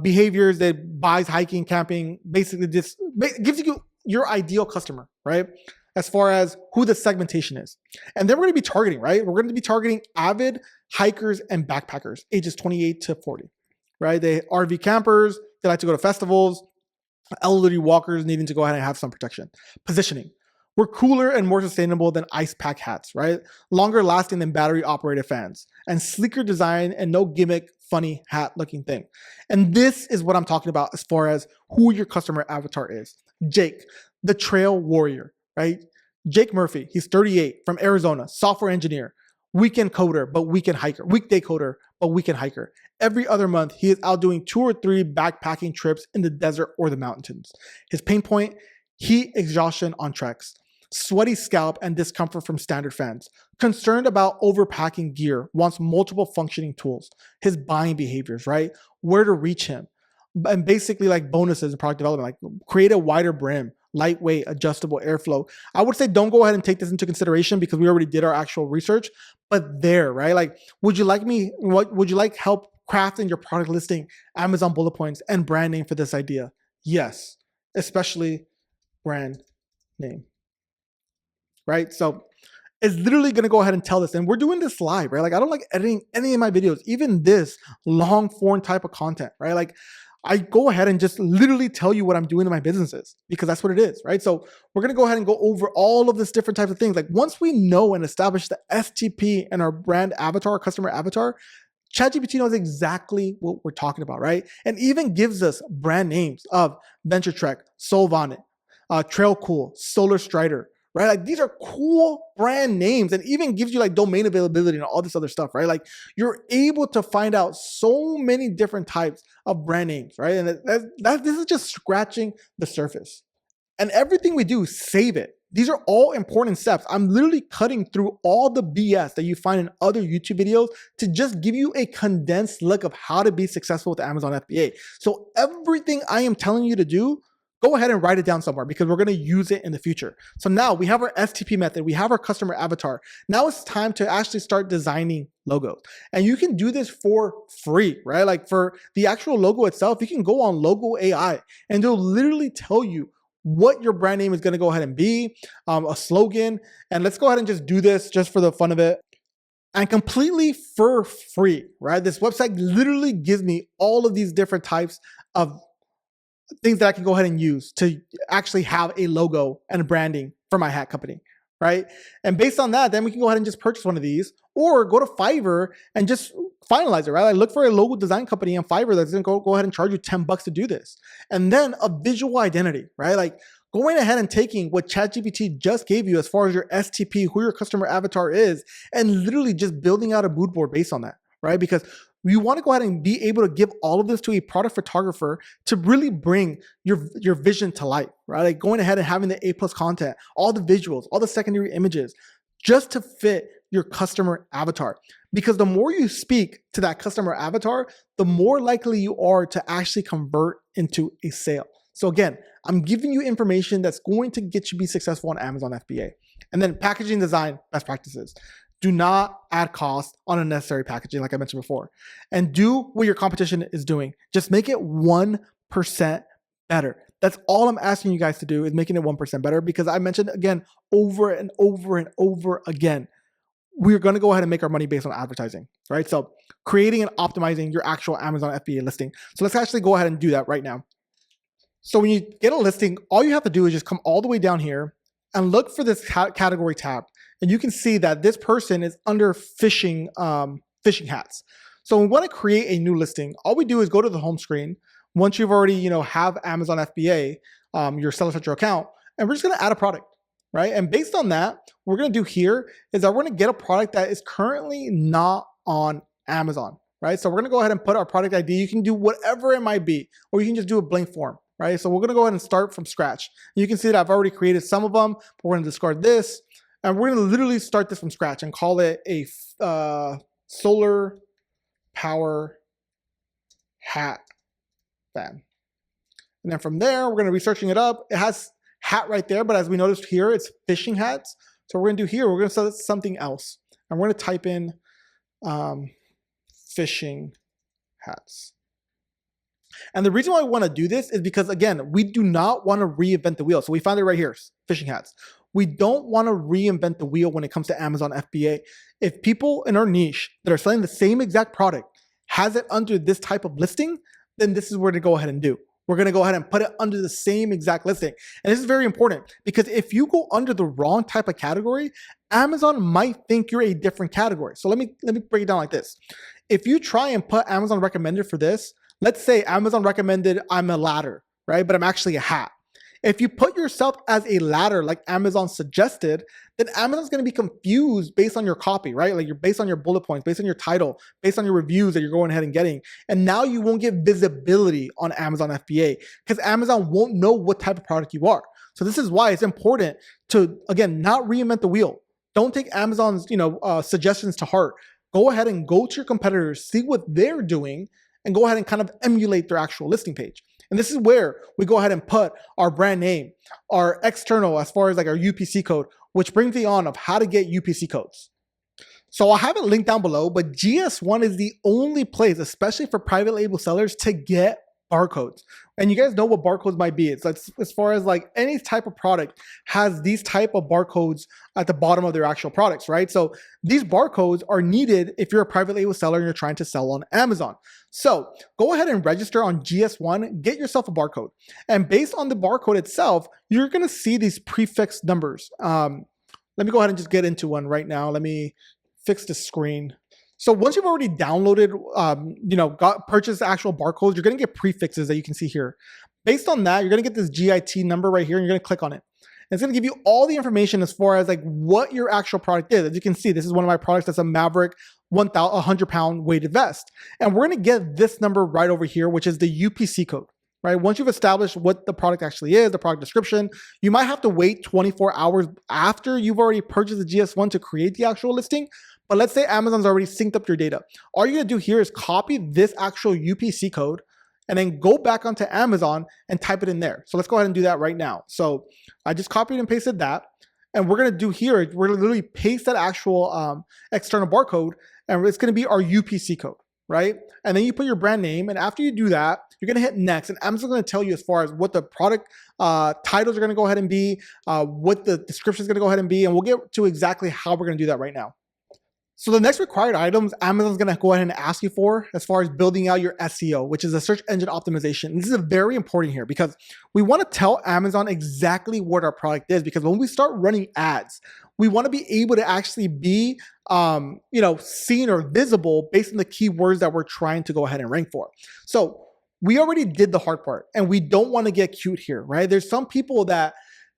behaviors that buys hiking, camping, basically just gives you your ideal customer, right? As far as who the segmentation is. And then we're going to be targeting, right? We're going to be targeting avid hikers and backpackers, ages 28 to 40, right? They RV campers, they like to go to festivals, elderly walkers needing to go ahead and have some protection. Positioning. We're cooler and more sustainable than ice pack hats, right? Longer lasting than battery operated fans, and sleeker design and no gimmick, funny hat looking thing. And this is what I'm talking about as far as who your customer avatar is. Jake, the trail warrior, right? Jake Murphy, he's 38, from Arizona, software engineer, weekend coder, but weekend hiker, weekday coder, but weekend hiker. Every other month, he is out doing 2 or 3 backpacking trips in the desert or the mountains. His pain point, heat exhaustion on treks, sweaty scalp and discomfort from standard fans, concerned about overpacking gear, wants multiple functioning tools, his buying behaviors, right? Where to reach him, and basically like bonuses in product development, like create a wider brim, lightweight, adjustable airflow. I would say don't go ahead and take this into consideration because we already did our actual research, but there, right? Like, would you like help crafting your product listing, Amazon bullet points, and brand name for this idea? Yes, especially brand name, right? So it's literally going to go ahead and tell this, and we're doing this live, right? Like, I don't like editing any of my videos, even this long form type of content, right? Like, I go ahead and just literally tell you what I'm doing in my businesses because that's what it is, right? So we're going to go ahead and go over all of this different types of things. Like, once we know and establish the STP and our brand avatar, customer avatar, ChatGPT knows exactly what we're talking about, right? And even gives us brand names of Venture Trek, Soul Vonnet, Trail Cool, Solar Strider, right? Like, these are cool brand names, and even gives you like domain availability and all this other stuff, right? Like, you're able to find out so many different types of brand names, right? And this is just scratching the surface. And everything we do, save it. These are all important steps. I'm literally cutting through all the BS that you find in other YouTube videos to just give you a condensed look of how to be successful with Amazon FBA. So everything I am telling you to do, go ahead and write it down somewhere because we're going to use it in the future. So now we have our STP method, we have our customer avatar. Now it's time to actually start designing logos. And you can do this for free, right? Like, for the actual logo itself, you can go on Logo AI and they'll literally tell you what your brand name is going to go ahead and be, a slogan. And let's go ahead and just do this just for the fun of it. And completely for free, right? This website literally gives me all of these different types of things that I can go ahead and use to actually have a logo and a branding for my hat company, right? And based on that, then we can go ahead and just purchase one of these, or go to Fiverr and just finalize it, right? Like, look for a logo design company on Fiverr that's gonna go ahead and charge you $10 to do this. And then a visual identity, right? Like, going ahead and taking what ChatGPT just gave you as far as your STP, who your customer avatar is, and literally just building out a mood board based on that, right? Because you want to go ahead and be able to give all of this to a product photographer to really bring your vision to life, right? Like, going ahead and having the A+ content, all the visuals, all the secondary images, just to fit your customer avatar. Because the more you speak to that customer avatar, the more likely you are to actually convert into a sale. So again, I'm giving you information that's going to get you be successful on Amazon FBA. And then packaging design best practices. Do not add cost on unnecessary packaging, like I mentioned before. And do what your competition is doing. Just make it 1% better. That's all I'm asking you guys to do, is making it 1% better, because I mentioned again, over and over and over again, we're going to go ahead and make our money based on advertising, right? So creating and optimizing your actual Amazon FBA listing. So let's actually go ahead and do that right now. So when you get a listing, all you have to do is just come all the way down here and look for this category tab. And you can see that this person is under fishing hats. So we want to create a new listing. All we do is go to the home screen. Once you've already, have Amazon FBA, your Seller Central account, and we're just going to add a product, right? And based on that, what we're going to do here is that we're going to get a product that is currently not on Amazon, right? So we're going to go ahead and put our product ID. You can do whatever it might be, or you can just do a blank form, right? So we're going to go ahead and start from scratch. You can see that I've already created some of them, but we're going to discard this. And we're gonna literally start this from scratch and call it a solar power hat fan. And then from there, we're gonna be searching it up. It has hat right there, but as we noticed here, it's fishing hats. So what we're gonna do here, we're gonna set something else. And we're gonna type in fishing hats. And the reason why we want to do this is because, again, we do not want to reinvent the wheel. So we found it right here, fishing hats. We don't want to reinvent the wheel when it comes to Amazon FBA. If people in our niche that are selling the same exact product has it under this type of listing, then this is where to go ahead and do. We're going to go ahead and put it under the same exact listing. And this is very important because if you go under the wrong type of category, Amazon might think you're a different category. So let me break it down like this. If you try and put Amazon recommended for this, let's say Amazon recommended I'm a ladder, right? But I'm actually a hat. If you put yourself as a ladder like Amazon suggested, then Amazon's going to be confused based on your copy, right? Like you're based on your bullet points, based on your title, based on your reviews that you're going ahead and getting. And now you won't get visibility on Amazon FBA because Amazon won't know what type of product you are. So this is why it's important to, again, not reinvent the wheel. Don't take Amazon's, suggestions to heart. Go ahead and go to your competitors, see what they're doing, and go ahead and kind of emulate their actual listing page. And this is where we go ahead and put our brand name, our external, as far as like our UPC code, which brings me on of how to get UPC codes. So I'll have it linked down below, but GS1 is the only place, especially for private label sellers, to get barcodes. And you guys know what barcodes might be. It's like, as far as like any type of product has these type of barcodes at the bottom of their actual products, right? So these barcodes are needed if you're a private label seller and you're trying to sell on Amazon. So go ahead and register on GS1, get yourself a barcode. And based on the barcode itself, you're gonna see these prefix numbers. Let me go ahead and just get into one right now. Let me fix the screen. So once you've already downloaded, purchased actual barcodes, you're going to get prefixes that you can see here. Based on that, you're going to get this GIT number right here, and you're going to click on it. And it's going to give you all the information as far as like what your actual product is. As you can see, this is one of my products. That's a Maverick 100-pound weighted vest. And we're going to get this number right over here, which is the UPC code. Right? Once you've established what the product actually is, the product description, you might have to wait 24 hours after you've already purchased the GS1 to create the actual listing. But let's say Amazon's already synced up your data. All you're gonna do here is copy this actual UPC code and then go back onto Amazon and type it in there. So let's go ahead and do that right now. So I just copied and pasted that. And we're gonna do here, we're gonna literally paste that actual external barcode, and it's gonna be our UPC code, right? And then you put your brand name, and after you do that, you're gonna hit next, and Amazon's gonna tell you as far as what the product titles are gonna go ahead and be, what the description is gonna go ahead and be, and we'll get to exactly how we're gonna do that right now. So the next required items Amazon's gonna go ahead and ask you for as far as building out your SEO, which is a search engine optimization. And this is very important here because we wanna tell Amazon exactly what our product is, because when we start running ads, we wanna be able to actually be seen or visible based on the keywords that we're trying to go ahead and rank for. So we already did the hard part, and we don't wanna get cute here, right? There's some people that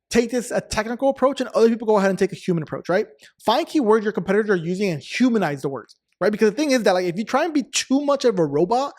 take this a technical approach and other people go ahead and take a human approach, right? Find keywords your competitors are using and humanize the words, right? Because the thing is that like if you try and be too much of a robot,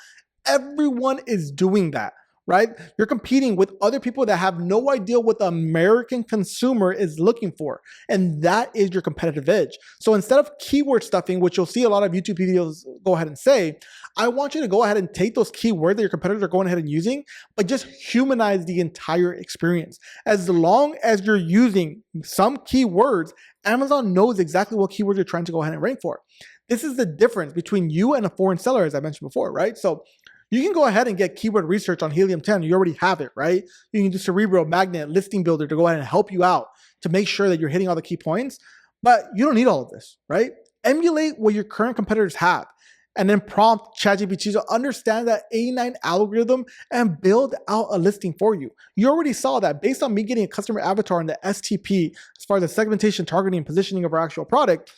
everyone is doing that, right? You're competing with other people that have no idea what the American consumer is looking for. And that is your competitive edge. So instead of keyword stuffing, which you'll see a lot of YouTube videos go ahead and say, I want you to go ahead and take those keywords that your competitors are going ahead and using, but just humanize the entire experience. As long as you're using some keywords, Amazon knows exactly what keywords you're trying to go ahead and rank for. This is the difference between you and a foreign seller, as I mentioned before, right? So you can go ahead and get keyword research on Helium 10. You already have it, right? You can do Cerebro, Magnet, Listing Builder to go ahead and help you out to make sure that you're hitting all the key points, but you don't need all of this, right? Emulate what your current competitors have, and then prompt ChatGPT to understand that A9 algorithm and build out a listing for you. You already saw that based on me getting a customer avatar in the STP, as far as the segmentation, targeting, and positioning of our actual product,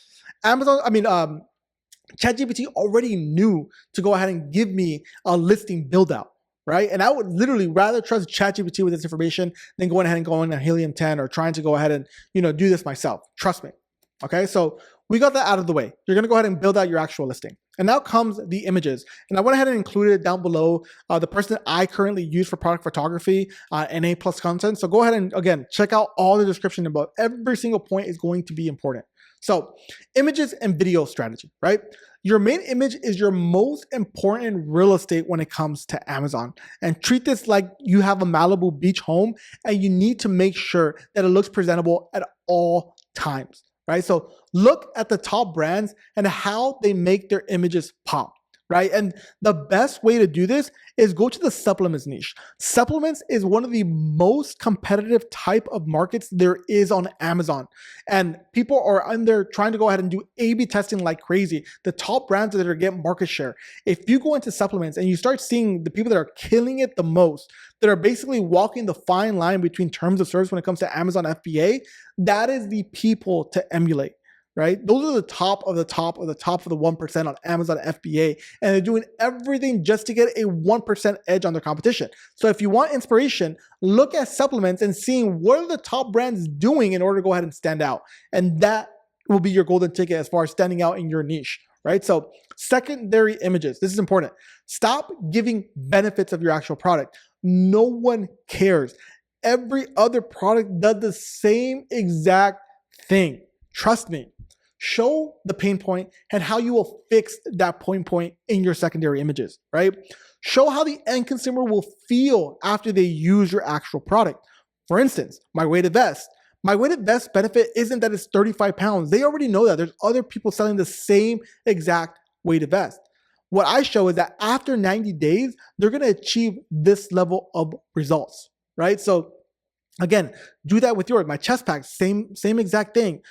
ChatGPT already knew to go ahead and give me a listing build out, right? And I would literally rather trust ChatGPT with this information than going ahead and going on Helium 10 or trying to go ahead and do this myself. Trust me. Okay, so we got that out of the way. You're going to go ahead and build out your actual listing. And now comes the images. And I went ahead and included it down below the person that I currently use for product photography and A+ content. So go ahead and, again, check out all the description above. Every single point is going to be important. So images and video strategy, right? Your main image is your most important real estate when it comes to Amazon. And treat this like you have a Malibu beach home and you need to make sure that it looks presentable at all times, right? So look at the top brands and how they make their images pop, right? And the best way to do this is go to the supplements niche. Supplements is one of the most competitive type of markets there is on Amazon. And people are in there trying to go ahead and do A/B testing like crazy. The top brands that are getting market share. If you go into supplements and you start seeing the people that are killing it the most, that are basically walking the fine line between terms of service when it comes to Amazon FBA, that is the people to emulate. Right? Those are the top of the top of the top of the 1% on Amazon FBA, and they're doing everything just to get a 1% edge on their competition. So if you want inspiration, look at supplements and seeing what are the top brands doing in order to go ahead and stand out. And that will be your golden ticket as far as standing out in your niche, right? So secondary images, this is important. Stop giving benefits of your actual product. No one cares. Every other product does the same exact thing. Trust me. Show the pain point and how you will fix that pain point in your secondary images, right? Show how the end consumer will feel after they use your actual product. For instance, my weighted vest. My weighted vest benefit isn't that it's 35 pounds. They already know that. There's other people selling the same exact weighted vest. What I show is that after 90 days, they're going to achieve this level of results, right? So again, do that with yours. My chest pack, same exact thing.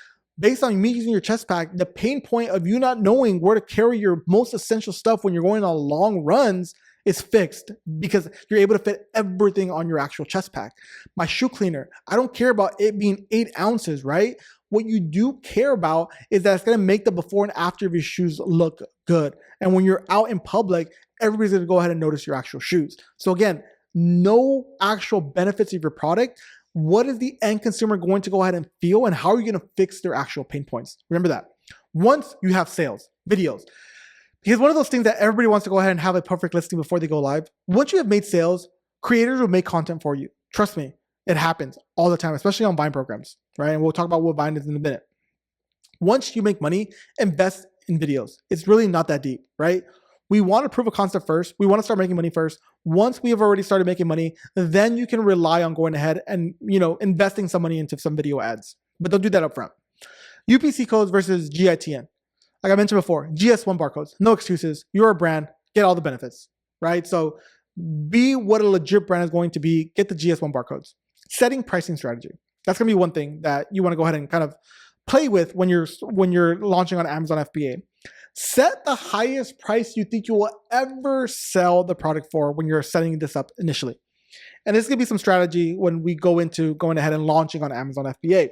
Based on me using your chest pack, the pain point of you not knowing where to carry your most essential stuff when you're going on long runs is fixed because you're able to fit everything on your actual chest pack. My shoe cleaner, I don't care about it being 8 ounces, right? What you do care about is that it's going to make the before and after of your shoes look good. And when you're out in public, everybody's going to go ahead and notice your actual shoes. So again, no actual benefits of your product. What is the end consumer going to go ahead and feel, and how are you going to fix their actual pain points? Remember that. Once you have sales, videos, because one of those things that everybody wants to go ahead and have a perfect listing before they go live. Once you have made sales, creators will make content for you. Trust me, it happens all the time, especially on Vine programs, right? And we'll talk about what Vine is in a minute. Once you make money, invest in videos. It's really not that deep, right? We want to prove a concept first. We want to start making money first. Once we have already started making money, then you can rely on going ahead and, investing some money into some video ads. But don't do that up front. UPC codes versus GITN. Like I mentioned before, GS1 barcodes, no excuses. You're a brand, get all the benefits, right? So be what a legit brand is going to be. Get the GS1 barcodes. Setting pricing strategy. That's going to be one thing that you want to go ahead and kind of play with when you're launching on Amazon FBA. Set the highest price you think you will ever sell the product for when you're setting this up initially. And this is going to be some strategy when we go into going ahead and launching on Amazon FBA.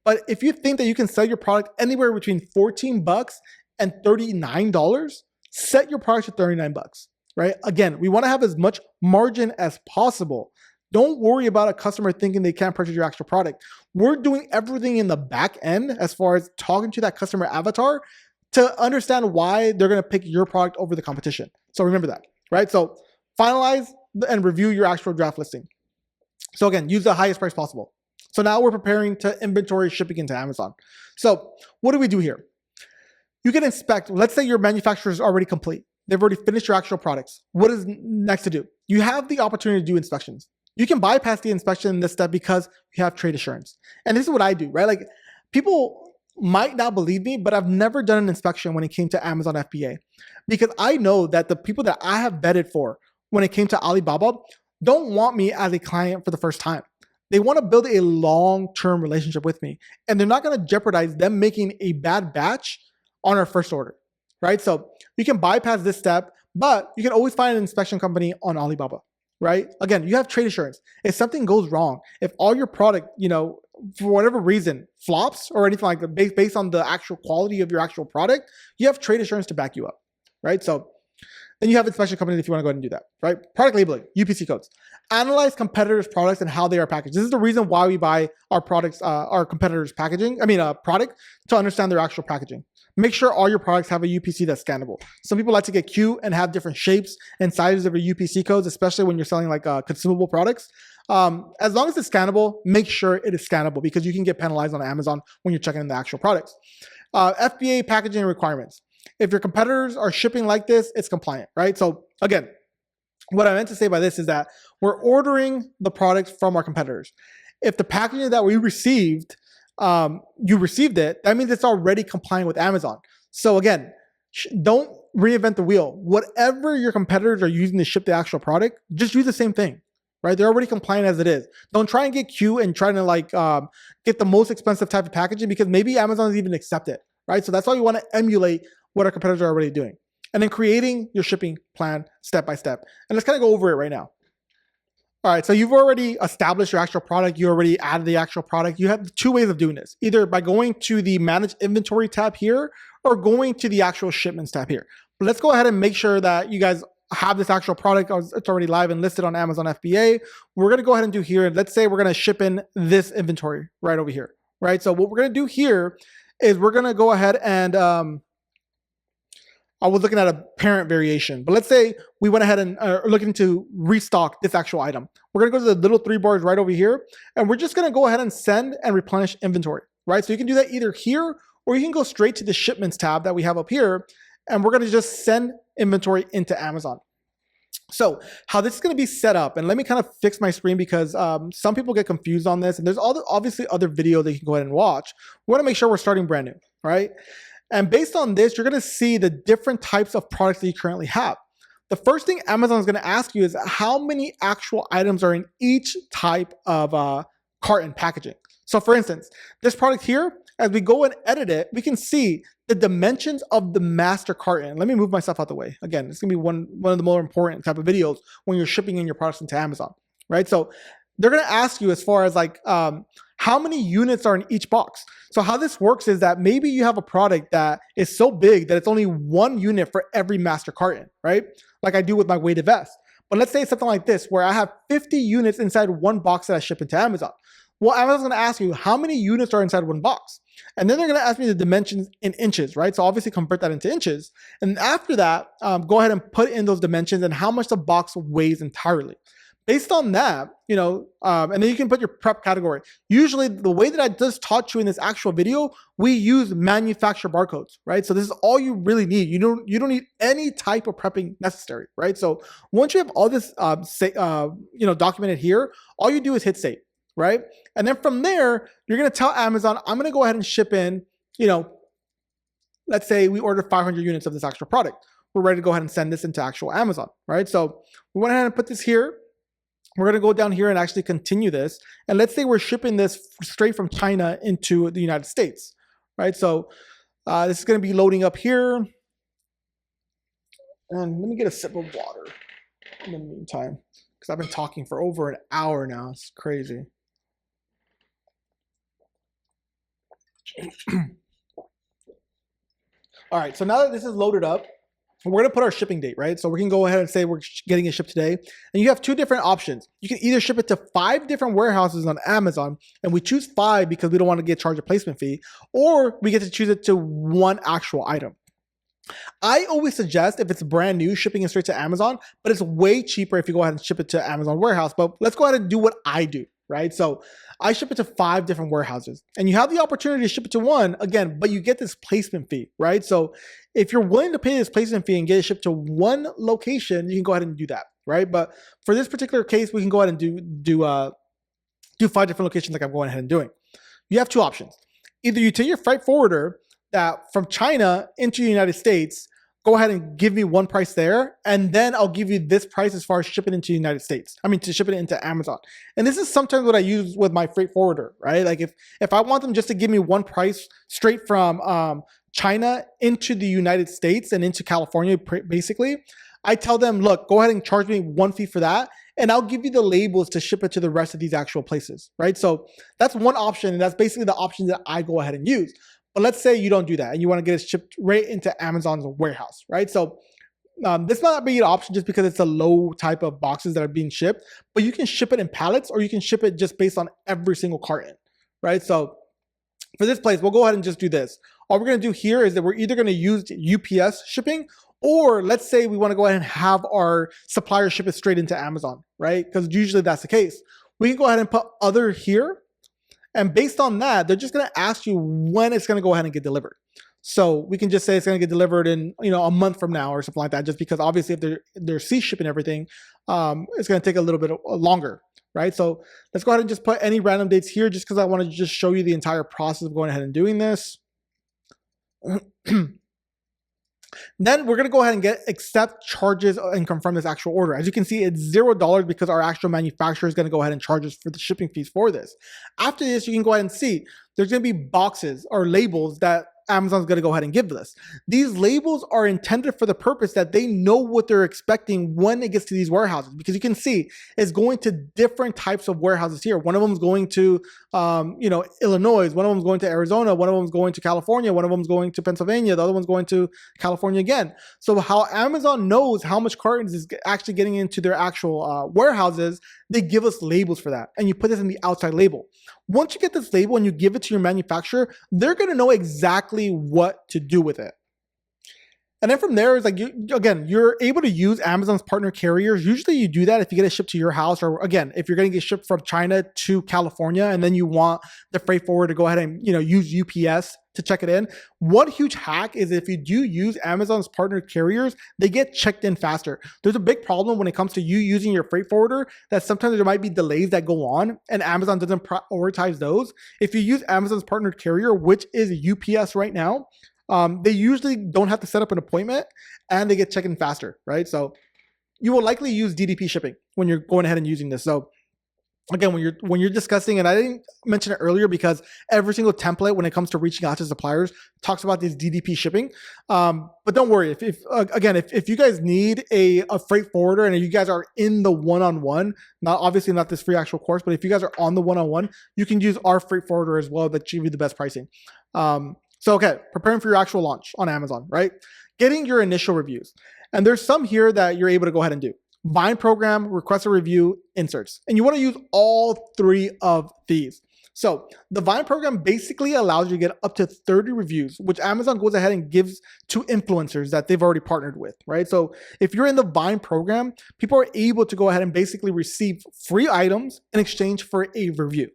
But if you think that you can sell your product anywhere between $14 and $39, set your product to $39, right? Again, we want to have as much margin as possible. Don't worry about a customer thinking they can't purchase your actual product. We're doing everything in the back end as far as talking to that customer avatar to understand why they're going to pick your product over the competition. So remember that, right? So finalize and review your actual draft listing. So again, use the highest price possible. So now we're preparing to inventory shipping into Amazon. So what do we do here? You can inspect, let's say your manufacturer is already complete. They've already finished your actual products. What is next to do? You have the opportunity to do inspections. You can bypass the inspection in this step because you have trade assurance. And this is what I do, right? Like people might not believe me, but I've never done an inspection when it came to Amazon FBA because I know that the people that I have vetted for when it came to Alibaba don't want me as a client for the first time. They want to build a long-term relationship with me, and they're not going to jeopardize them making a bad batch on our first order, right? So you can bypass this step, but you can always find an inspection company on Alibaba, right? Again, you have trade assurance. If something goes wrong, if all your product, for whatever reason, flops or anything like that, based on the actual quality of your actual product, you have trade assurance to back you up, right? So Then you have inspection companies if you want to go ahead and do that, right? Product labeling, UPC codes. Analyze competitors' products and how they are packaged. This is the reason why we buy our products, our competitors' product to understand their actual packaging. Make sure all your products have a UPC that's scannable. Some people like to get cute and have different shapes and sizes of your UPC codes, especially when you're selling like consumable products. As long as it's scannable, make sure it is scannable because you can get penalized on Amazon when you're checking in the actual products. FBA packaging requirements. If your competitors are shipping like this, it's compliant, right? So again, what I meant to say by this is that we're ordering the products from our competitors. If the packaging that we received, you received it, that means it's already compliant with Amazon. So again, don't reinvent the wheel. Whatever your competitors are using to ship the actual product, just use the same thing, right? They're already compliant as it is. Don't try and get cute and try to like get the most expensive type of packaging because maybe Amazon doesn't even accept it, right? So that's why you want to emulate what our competitors are already doing. And then creating your shipping plan step by step. And let's kind of go over it right now. All right, so you've already established your actual product. You already added the actual product. You have two ways of doing this, either by going to the Manage Inventory tab here or going to the actual Shipments tab here. But let's go ahead and make sure that you guys have this actual product. It's already live and listed on Amazon FBA. We're going to go ahead and do here. Let's say we're going to ship in this inventory right over here, right? So what we're going to do here is we're going to go ahead and I was looking at a parent variation, but let's say we went ahead and are looking to restock this actual item. We're gonna go to the little 3 bars right over here, and we're just gonna go ahead and send and replenish inventory, right? So you can do that either here, or you can go straight to the shipments tab that we have up here, and we're gonna just send inventory into Amazon. So how this is gonna be set up, and let me kind of fix my screen because some people get confused on this, and there's obviously other videos that you can go ahead and watch. We wanna make sure we're starting brand new, right? And based on this, you're going to see the different types of products that you currently have. The first thing Amazon is going to ask you is how many actual items are in each type of carton packaging. So for instance, this product here, as we go and edit it, we can see the dimensions of the master carton. Let me move myself out the way. Again, it's going to be one of the more important type of videos when you're shipping in your products into Amazon, right? So they're going to ask you as far as like, how many units are in each box? So how this works is that maybe you have a product that is so big that it's only 1 unit for every master carton, right? Like I do with my weighted vest. But let's say something like this, where I have 50 units inside 1 box that I ship into Amazon. Well, Amazon's gonna ask you how many units are inside 1 box. And then they're gonna ask me the dimensions in inches, right? So obviously convert that into inches. And after that, go ahead and put in those dimensions and how much the box weighs entirely. Based on that, you know, and then you can put your prep category. Usually the way that I just taught you in this actual video, we use manufacturer barcodes, right? So this is all you really need. You don't need any type of prepping necessary, right? So once you have all this, documented here, all you do is hit save, right? And then from there, you're going to tell Amazon, I'm going to go ahead and ship in, let's say we order 500 units of this actual product. We're ready to go ahead and send this into actual Amazon, right? So we went ahead and put this here. We're going to go down here and actually continue this. And let's say we're shipping this straight from China into the United States, right? So this is going to be loading up here. And let me get a sip of water in the meantime, because I've been talking for over an hour now. It's crazy. All right, so now that this is loaded up, we're going to put our shipping date, right? So we can go ahead and say we're getting it shipped today. And you have 2 different options. You can either ship it to 5 different warehouses on Amazon, and we choose 5 because we don't want to get charged a placement fee, or we get to choose it to 1 actual item. I always suggest if it's brand new, shipping it straight to Amazon, but it's way cheaper if you go ahead and ship it to Amazon warehouse. But let's go ahead and do what I do, right? So I ship it to 5 different warehouses, and you have the opportunity to ship it to 1 again, but you get this placement fee, right? So if you're willing to pay this placement fee and get it shipped to 1 location, you can go ahead and do that, right? But for this particular case, we can go ahead and do 5 different locations like I'm going ahead and doing. You have 2 options. Either you take your freight forwarder that from China into the United States, go ahead and give me 1 price there, and then I'll give you this price as far as shipping into the United States. I mean, to ship it into Amazon. And this is sometimes what I use with my freight forwarder, right? Like if I want them just to give me 1 price straight from China into the United States and into California, basically, I tell them, look, go ahead and charge me 1 fee for that, and I'll give you the labels to ship it to the rest of these actual places, right? So that's one option, and that's basically the option that I go ahead and use. But let's say you don't do that and you want to get it shipped right into Amazon's warehouse, right? So This might not be an option just because it's a low type of boxes that are being shipped, but you can ship it in pallets or you can ship it just based on every single carton, right? So for this place, we'll go ahead and just do this. All we're going to do here is that we're either going to use UPS shipping, or let's say we want to go ahead and have our supplier ship it straight into Amazon, right? Because usually that's the case. We can go ahead and put other here. And based on that, they're just going to ask you when it's going to go ahead and get delivered. So we can just say it's going to get delivered in, a month from now or something like that, just because obviously if they're sea shipping everything, it's going to take a little bit longer, right? So let's go ahead and just put any random dates here just because I want to just show you the entire process of going ahead and doing this. Then we're going to go ahead and accept charges and confirm this actual order. As you can see, it's $0 because our actual manufacturer is going to go ahead and charge us for the shipping fees for this. After this, you can go ahead and see there's going to be boxes or labels that Amazon's going to go ahead and give us. These labels are intended for the purpose that they know what they're expecting when it gets to these warehouses, because you can see it's going to different types of warehouses here. One of them is going to, Illinois. One of them is going to Arizona. One of them is going to California. One of them is going to Pennsylvania. The other one's going to California again. So how Amazon knows how much cartons is actually getting into their actual warehouses, they give us labels for that. And you put this in the outside label. Once you get this label and you give it to your manufacturer, they're going to know exactly what to do with it. And then from there is like, you're able to use Amazon's partner carriers. Usually you do that if you get it shipped to your house, or again, if you're going to get shipped from China to California and then you want the freight forwarder to go ahead and, use UPS to check it in. One huge hack is if you do use Amazon's partner carriers, they get checked in faster. There's a big problem when it comes to you using your freight forwarder that sometimes there might be delays that go on and Amazon doesn't prioritize those. If you use Amazon's partner carrier, which is UPS right now, they usually don't have to set up an appointment and they get checked in faster, right? So you will likely use DDP shipping when you're going ahead and using this. So again, when you're discussing, and I didn't mention it earlier because every single template when it comes to reaching out to suppliers talks about this DDP shipping. But don't worry, if you guys need a freight forwarder and you guys are in the one-on-one, obviously not this free actual course, but if you guys are on the one-on-one, you can use our freight forwarder as well that give you the best pricing. So, preparing for your actual launch on Amazon, right? Getting your initial reviews. And there's some here that you're able to go ahead and do. Vine program, request a review, inserts. And you want to use all three of these. So the Vine program basically allows you to get up to 30 reviews, which Amazon goes ahead and gives to influencers that they've already partnered with, right? So if you're in the Vine program, people are able to go ahead and basically receive free items in exchange for a review.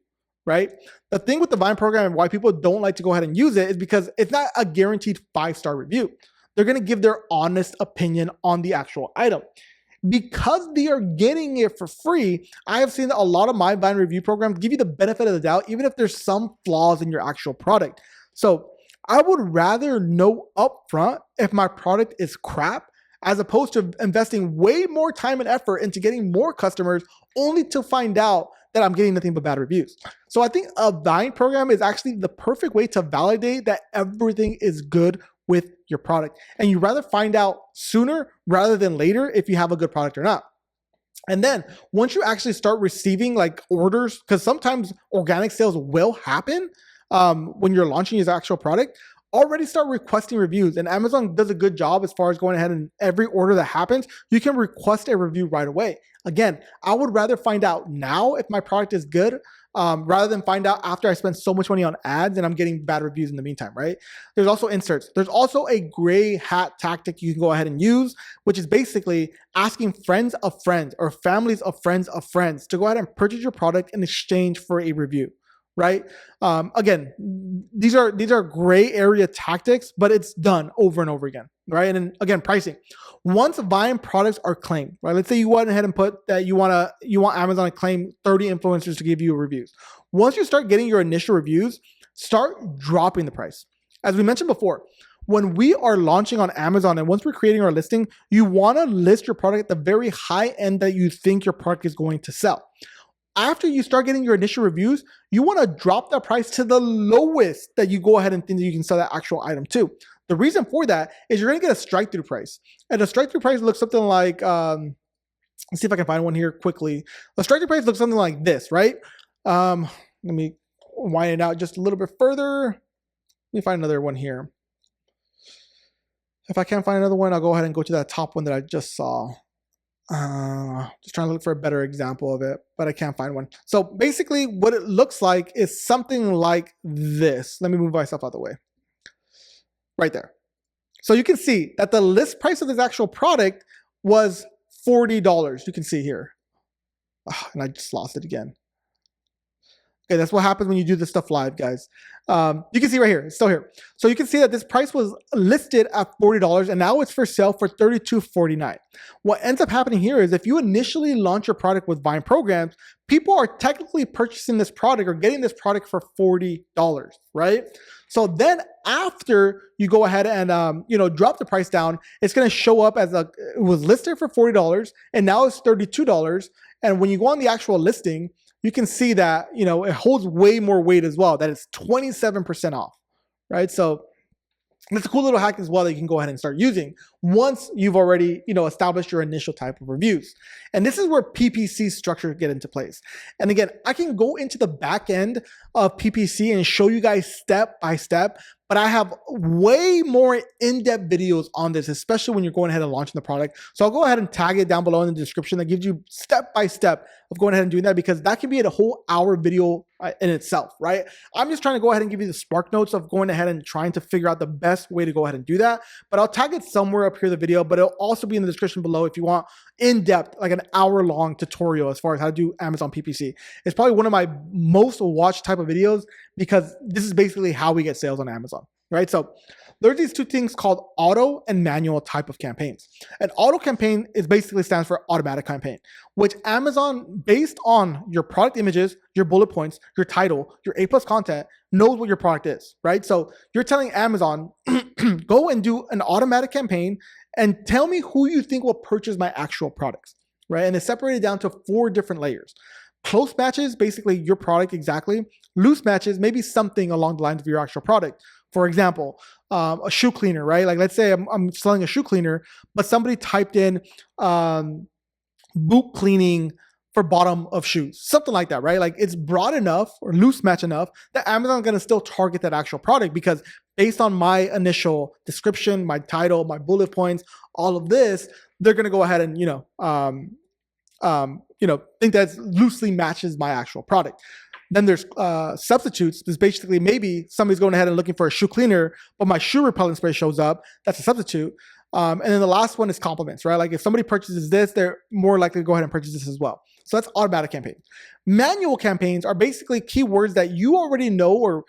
Right? The thing with the Vine program and why people don't like to go ahead and use it is because it's not a guaranteed 5-star review. They're going to give their honest opinion on the actual item. Because they are getting it for free, I have seen that a lot of my Vine review programs give you the benefit of the doubt, even if there's some flaws in your actual product. So I would rather know upfront if my product is crap, as opposed to investing way more time and effort into getting more customers only to find out that I'm getting nothing but bad reviews. So I think a Vine program is actually the perfect way to validate that everything is good with your product. And you rather find out sooner rather than later if you have a good product or not. And then once you actually start receiving like orders, because sometimes organic sales will happen when you're launching your actual product, already start requesting reviews. And Amazon does a good job as far as going ahead and every order that happens, you can request a review right away. Again, I would rather find out now if my product is good rather than find out after I spend so much money on ads and I'm getting bad reviews in the meantime, right? There's also inserts. There's also a gray hat tactic you can go ahead and use, which is basically asking friends of friends or families of friends to go ahead and purchase your product in exchange for a review. Right? Again, these are gray area tactics, but it's done over and over again, right? And then again, pricing. Once Vine products are claimed, right? Let's say you went ahead and put that you want Amazon to claim 30 influencers to give you reviews. Once you start getting your initial reviews, start dropping the price. As we mentioned before, when we are launching on Amazon and once we're creating our listing, you want to list your product at the very high end that you think your product is going to sell. After you start getting your initial reviews, you want to drop that price to the lowest that you go ahead and think that you can sell that actual item to. The reason for that is you're going to get a strike-through price. And a strike-through price looks something like, let's see if I can find one here quickly. The strike-through price looks something like this, right? Let me wind it out just a little bit further. Let me find another one here. If I can't find another one, I'll go ahead and go to that top one that I just saw. Just trying to look for a better example of it, but I can't find one. So basically what it looks like is something like this. Let me move myself out of the way. Right there. So you can see that the list price of this actual product was $40. You can see here. And I just lost it again. Okay, that's what happens when you do this stuff live, guys. You can see right here, it's still here. So you can see that this price was listed at $40 and now it's for sale for $32.49. What ends up happening here is if you initially launch your product with Vine programs, people are technically purchasing this product or getting this product for $40, right? So then after you go ahead and drop the price down, it's going to show up as it was listed for $40 and now it's $32. And when you go on the actual listing, you can see that, it holds way more weight as well, that it's 27% off, right? So that's a cool little hack as well that you can go ahead and start using once you've already, established your initial type of reviews. And this is where PPC structure get into place. And again, I can go into the back end of PPC and show you guys step by step, but I have way more in-depth videos on this, especially when you're going ahead and launching the product. So I'll go ahead and tag it down below in the description that gives you step by step of going ahead and doing that, because that can be a whole hour video in itself, right? I'm just trying to go ahead and give you the spark notes of going ahead and trying to figure out the best way to go ahead and do that. But I'll tag it somewhere up here in the video, but it'll also be in the description below if you want in-depth, like an hour-long tutorial as far as how to do Amazon PPC. It's probably one of my most watched type of videos because this is basically how we get sales on Amazon, right? So there's these two things called auto and manual type of campaigns. An auto campaign is basically stands for automatic campaign, which Amazon, based on your product images, your bullet points, your title, your A+ content, knows what your product is, right? So you're telling Amazon, go and do an automatic campaign and tell me who you think will purchase my actual products, right? And it's separated down to 4 different layers. Close matches, basically your product exactly. Loose matches, maybe something along the lines of your actual product. For example, a shoe cleaner, right? Like let's say I'm selling a shoe cleaner, but somebody typed in boot cleaning for bottom of shoes, something like that, right? Like it's broad enough or loose match enough that Amazon's going to still target that actual product, because based on my initial description, my title, my bullet points, all of this, they're going to go ahead and, think that loosely matches my actual product. Then there's substitutes. There's basically maybe somebody's going ahead and looking for a shoe cleaner, but my shoe repellent spray shows up. That's a substitute. And then the last one is compliments, right? Like if somebody purchases this, they're more likely to go ahead and purchase this as well. So that's automatic campaigns. Manual campaigns are basically keywords that you already know or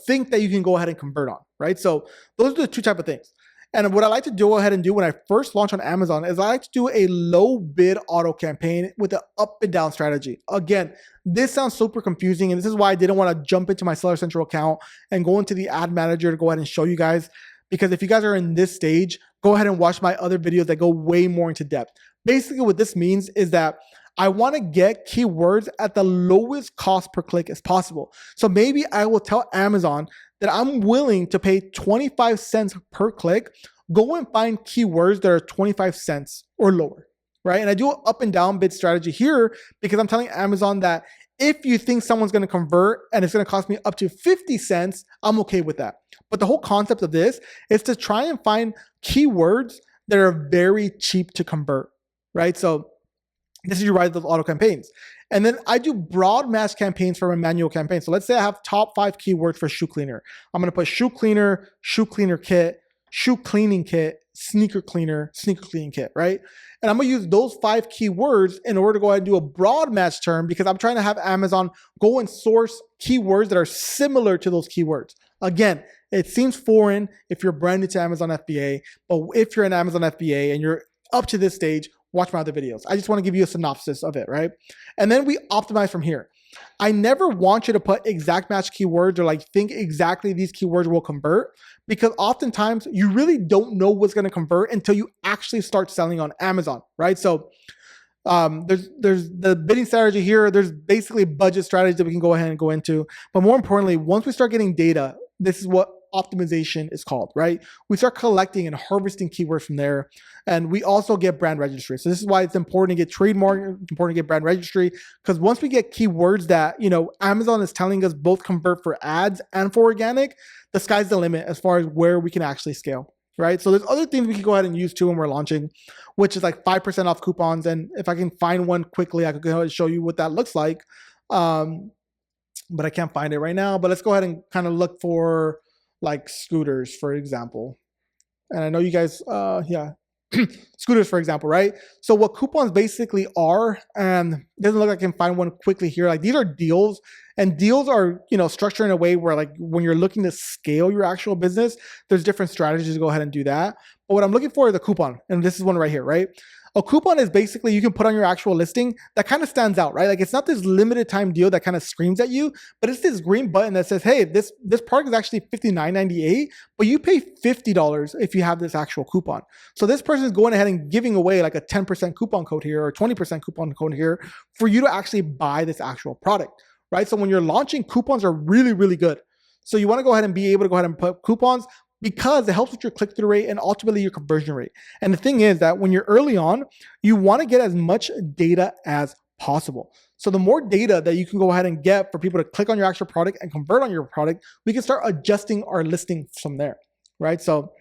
think that you can go ahead and convert on, right? So those are the 2 types of things. And what I like to go ahead and do when I first launch on Amazon is I like to do a low bid auto campaign with an up and down strategy. Again, this sounds super confusing, and this is why I didn't want to jump into my Seller Central account and go into the ad manager to go ahead and show you guys. Because if you guys are in this stage, go ahead and watch my other videos that go way more into depth. Basically what this means is that I want to get keywords at the lowest cost per click as possible. So maybe I will tell Amazon that I'm willing to pay 25 cents per click. Go and find keywords that are 25 cents or lower, right? And I do an up and down bid strategy here because I'm telling Amazon that if you think someone's going to convert and it's going to cost me up to 50 cents, I'm okay with that. But the whole concept of this is to try and find keywords that are very cheap to convert, right? So this is your right of those auto campaigns. And then I do broad match campaigns for a manual campaign. So let's say I have top 5 keywords for shoe cleaner. I'm going to put shoe cleaner kit, shoe cleaning kit, sneaker cleaning kit, right? And I'm going to use those 5 keywords in order to go ahead and do a broad match term, because I'm trying to have Amazon go and source keywords that are similar to those keywords. Again, it seems foreign if you're brand new to Amazon FBA, but if you're an Amazon FBA and you're up to this stage, watch my other videos. I just want to give you a synopsis of it, right? And then we optimize from here. I never want you to put exact match keywords or like think exactly these keywords will convert, because oftentimes you really don't know what's going to convert until you actually start selling on Amazon, right? So there's the bidding strategy here. There's basically budget strategies that we can go ahead and go into. But more importantly, once we start getting data, this is what optimization is called, right? We start collecting and harvesting keywords from there. And we also get brand registry. So this is why it's important to get trademark, important to get brand registry, because once we get keywords that, Amazon is telling us both convert for ads and for organic, the sky's the limit as far as where we can actually scale. right? So there's other things we can go ahead and use too when we're launching, which is like 5% off coupons. And if I can find one quickly, I could go ahead and show you what that looks like. But I can't find it right now. But let's go ahead and kind of look for like scooters, for example. And I know you guys, yeah, scooters, for example, right? So what coupons basically are, and it doesn't look like I can find one quickly here. Like these are deals, and deals are, structured in a way where like when you're looking to scale your actual business, there's different strategies to go ahead and do that. But what I'm looking for is a coupon, and this is one right here, right? A coupon is basically you can put on your actual listing that kind of stands out, right? Like it's not this limited time deal that kind of screams at you, but it's this green button that says, hey, this product is actually $59.98, but you pay $50 if you have this actual coupon. So this person is going ahead and giving away like a 10% coupon code here or 20% coupon code here for you to actually buy this actual product, right? So when you're launching, coupons are really, really good. So you want to go ahead and be able to go ahead and put coupons, because it helps with your click-through rate and ultimately your conversion rate. And the thing is that when you're early on, you want to get as much data as possible. So the more data that you can go ahead and get for people to click on your actual product and convert on your product, we can start adjusting our listing from there, right? So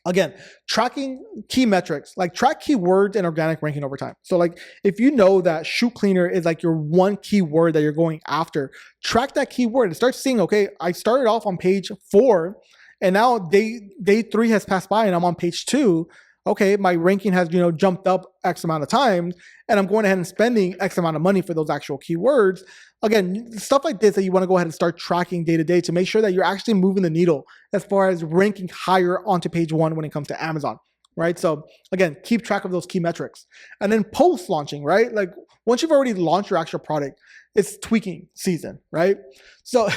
again, tracking key metrics, like track keywords and organic ranking over time. So like if you know that shoe cleaner is like your one keyword that you're going after, track that keyword and start seeing, okay, I started off on page 4, and now day 3 has passed by and I'm on page 2. Okay, my ranking has, jumped up X amount of times, and I'm going ahead and spending X amount of money for those actual keywords. Again, stuff like this that you want to go ahead and start tracking day to day to make sure that you're actually moving the needle as far as ranking higher onto page 1 when it comes to Amazon, right? So again, keep track of those key metrics. And then post launching, right? Like once you've already launched your actual product, it's tweaking season, right? So,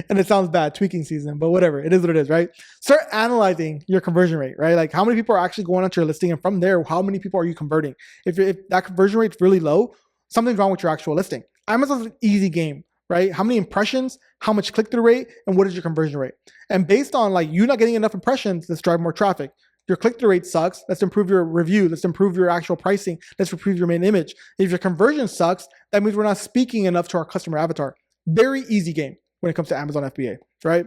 and it sounds bad, tweaking season, but whatever, it is what it is, right? Start analyzing your conversion rate, right? Like how many people are actually going onto your listing, and from there, how many people are you converting? If that conversion rate is really low, something's wrong with your actual listing. Amazon's an easy game, right? How many impressions, how much click-through rate, and what is your conversion rate? And based on like you not getting enough impressions, let's drive more traffic. Your click-through rate sucks, let's improve your review, let's improve your actual pricing, let's improve your main image. If your conversion sucks, that means we're not speaking enough to our customer avatar. Very easy game when it comes to Amazon FBA, right?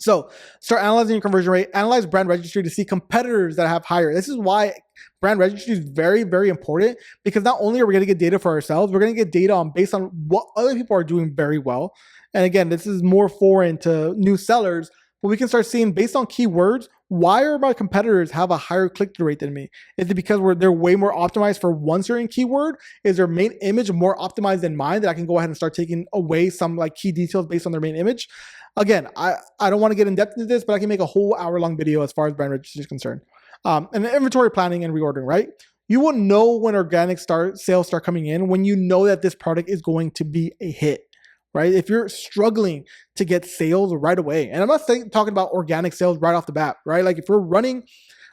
So start analyzing your conversion rate, analyze brand registry to see competitors that have higher. This is why brand registry is very, very important, because not only are we going to get data for ourselves, we're going to get data on based on what other people are doing very well. And again, this is more foreign to new sellers, but we can start seeing based on keywords, why are my competitors have a higher click-through rate than me? Is it because they're way more optimized for one certain keyword? Is their main image more optimized than mine that I can go ahead and start taking away some like key details based on their main image? Again, I don't want to get in depth into this, but I can make a whole hour-long video as far as brand registry is concerned. And inventory planning and reordering, right? You will know when organic sales start coming in when you know that this product is going to be a hit. Right? If you're struggling to get sales right away, and I'm not talking about organic sales right off the bat, right? Like if we're running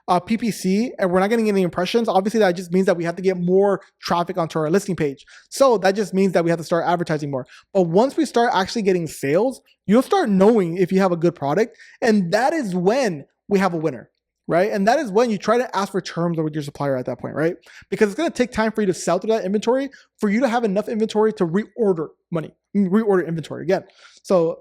PPC and we're not getting any impressions, obviously that just means that we have to get more traffic onto our listing page. So that just means that we have to start advertising more. But once we start actually getting sales, you'll start knowing if you have a good product, and that is when we have a winner. Right? And that is when you try to ask for terms with your supplier at that point, right? Because it's going to take time for you to sell through that inventory, for you to have enough inventory to reorder inventory again. So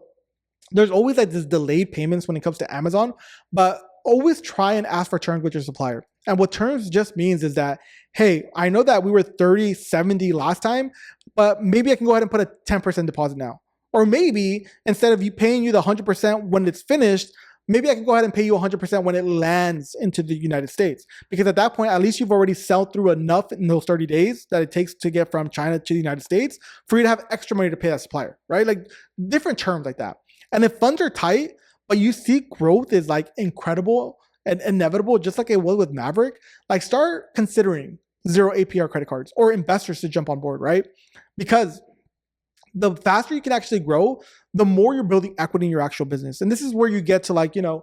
there's always like this delayed payments when it comes to Amazon, but always try and ask for terms with your supplier. And what terms just means is that, hey, I know that we were 30-70 last time, but maybe I can go ahead and put a 10% deposit now. Or maybe instead of you paying you the 100% when it's finished, maybe I can go ahead and pay you 100% when it lands into the United States. Because at that point, at least you've already sold through enough in those 30 days that it takes to get from China to the United States for you to have extra money to pay that supplier, right? Like different terms like that. And if funds are tight, but you see growth is like incredible and inevitable, just like it was with Maverick, like start considering 0 APR credit cards or investors to jump on board, right? Because the faster you can actually grow, the more you're building equity in your actual business. And this is where you get to like, $2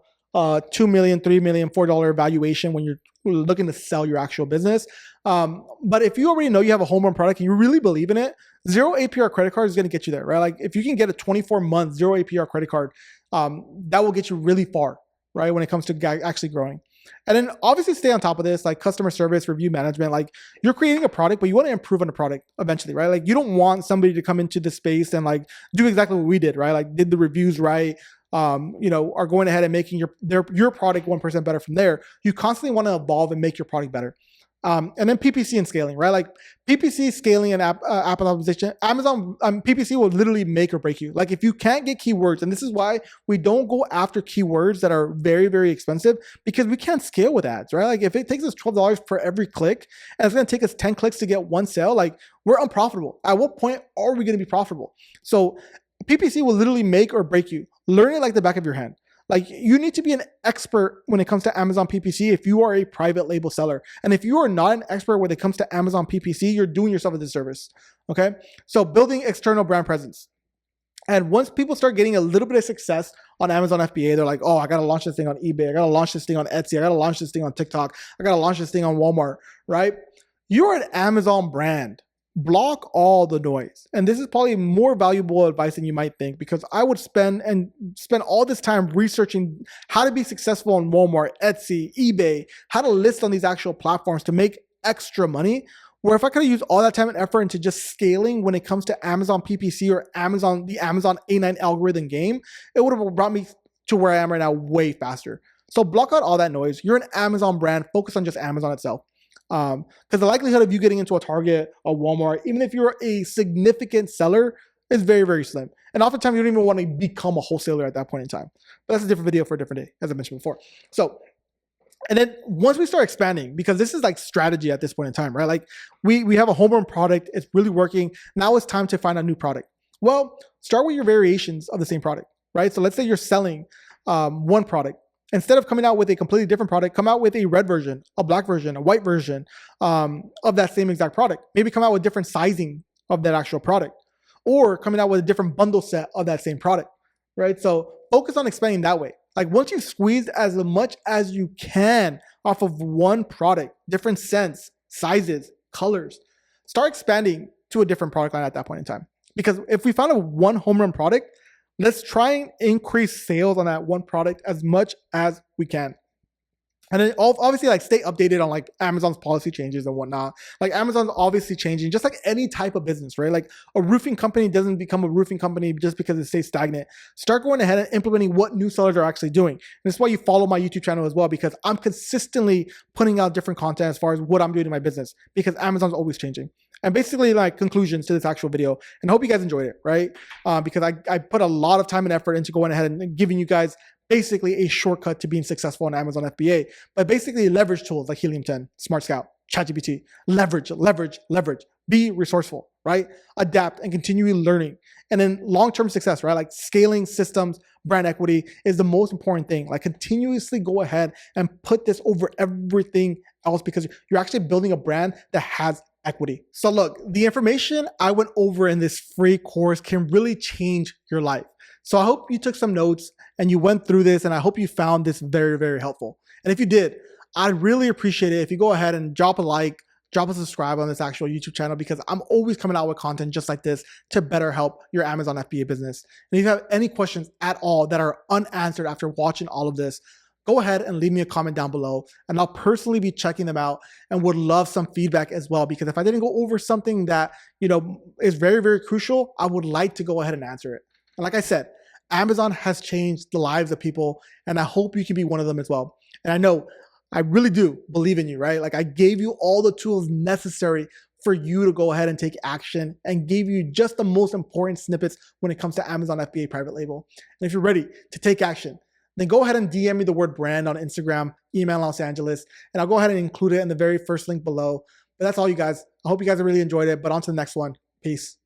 million, $3 million, $4 valuation when you're looking to sell your actual business. But if you already know you have a home run product and you really believe in it, 0 APR credit card is going to get you there, right? Like if you can get a 24-month 0 APR credit card, that will get you really far, right? When it comes to actually growing. And then obviously stay on top of this, like customer service, review management. Like you're creating a product, but you want to improve on the product eventually, right? Like you don't want somebody to come into the space and like do exactly what we did, right? Like did the reviews right, are going ahead and making your product 1% better from there. You constantly want to evolve and make your product better. And then PPC and scaling, right? Like PPC scaling and app optimization, Amazon PPC will literally make or break you. Like if you can't get keywords, and this is why we don't go after keywords that are very, very expensive, because we can't scale with ads, right? Like if it takes us $12 for every click and it's going to take us 10 clicks to get one sale, like we're unprofitable. At what point are we going to be profitable? So PPC will literally make or break you. Learn it like the back of your hand. Like you need to be an expert when it comes to Amazon PPC if you are a private label seller. And if you are not an expert when it comes to Amazon PPC, you're doing yourself a disservice. Okay. So building external brand presence. And once people start getting a little bit of success on Amazon FBA, they're like, oh, I got to launch this thing on eBay. I got to launch this thing on Etsy. I got to launch this thing on TikTok. I got to launch this thing on Walmart, right? You're an Amazon brand. Block all the noise. And this is probably more valuable advice than you might think, because I would spend all this time researching how to be successful on Walmart, Etsy, eBay, how to list on these actual platforms to make extra money. Where if I could have used all that time and effort into just scaling when it comes to Amazon PPC or the Amazon A9 algorithm game, it would have brought me to where I am right now way faster. So block out all that noise. You're an Amazon brand. Focus on just Amazon itself. Because the likelihood of you getting into a Target, a Walmart, even if you're a significant seller, is very, very slim. And oftentimes you don't even want to become a wholesaler at that point in time. But that's a different video for a different day, as I mentioned before. So, and then once we start expanding, because this is like strategy at this point in time, right? Like we have a home run product, it's really working. Now it's time to find a new product. Well, start with your variations of the same product, right? So let's say you're selling one product. Instead of coming out with a completely different product, come out with a red version, a black version, a white version of that same exact product. Maybe come out with different sizing of that actual product, or coming out with a different bundle set of that same product, right? So focus on expanding that way. Like once you've squeezed as much as you can off of one product, different scents, sizes, colors, start expanding to a different product line at that point in time. Because if we found a one home run product, let's try and increase sales on that one product as much as we can. And then obviously like stay updated on like Amazon's policy changes and whatnot. Like Amazon's obviously changing, just like any type of business, right? Like a roofing company doesn't become a roofing company just because it stays stagnant. Start going ahead and implementing what new sellers are actually doing. And that's why you follow my YouTube channel as well, because I'm consistently putting out different content as far as what I'm doing in my business, because Amazon's always changing. And basically like conclusions to this actual video. And I hope you guys enjoyed it, right? Because I put a lot of time and effort into going ahead and giving you guys basically a shortcut to being successful on Amazon FBA. But basically leverage tools like Helium 10, Smart Scout, ChatGPT, leverage, be resourceful, right? Adapt and continue learning. And then long-term success, right? Like scaling systems, brand equity is the most important thing. Like continuously go ahead and put this over everything else, because you're actually building a brand that has equity. So look, the information I went over in this free course can really change your life. So I hope you took some notes and you went through this, and I hope you found this very, very helpful. And if you did, I'd really appreciate it if you go ahead and drop a like, drop a subscribe on this actual YouTube channel, because I'm always coming out with content just like this to better help your Amazon FBA business. And if you have any questions at all that are unanswered after watching all of this, go ahead and leave me a comment down below, and I'll personally be checking them out and would love some feedback as well, because if I didn't go over something that, is very, very crucial, I would like to go ahead and answer it. And like I said, Amazon has changed the lives of people, and I hope you can be one of them as well. And I know, I really do believe in you, right? Like I gave you all the tools necessary for you to go ahead and take action, and gave you just the most important snippets when it comes to Amazon FBA private label. And if you're ready to take action, then go ahead and DM me the word brand on Instagram, email Los Angeles, and I'll go ahead and include it in the very first link below. But that's all, you guys. I hope you guys have really enjoyed it, but on to the next one. Peace.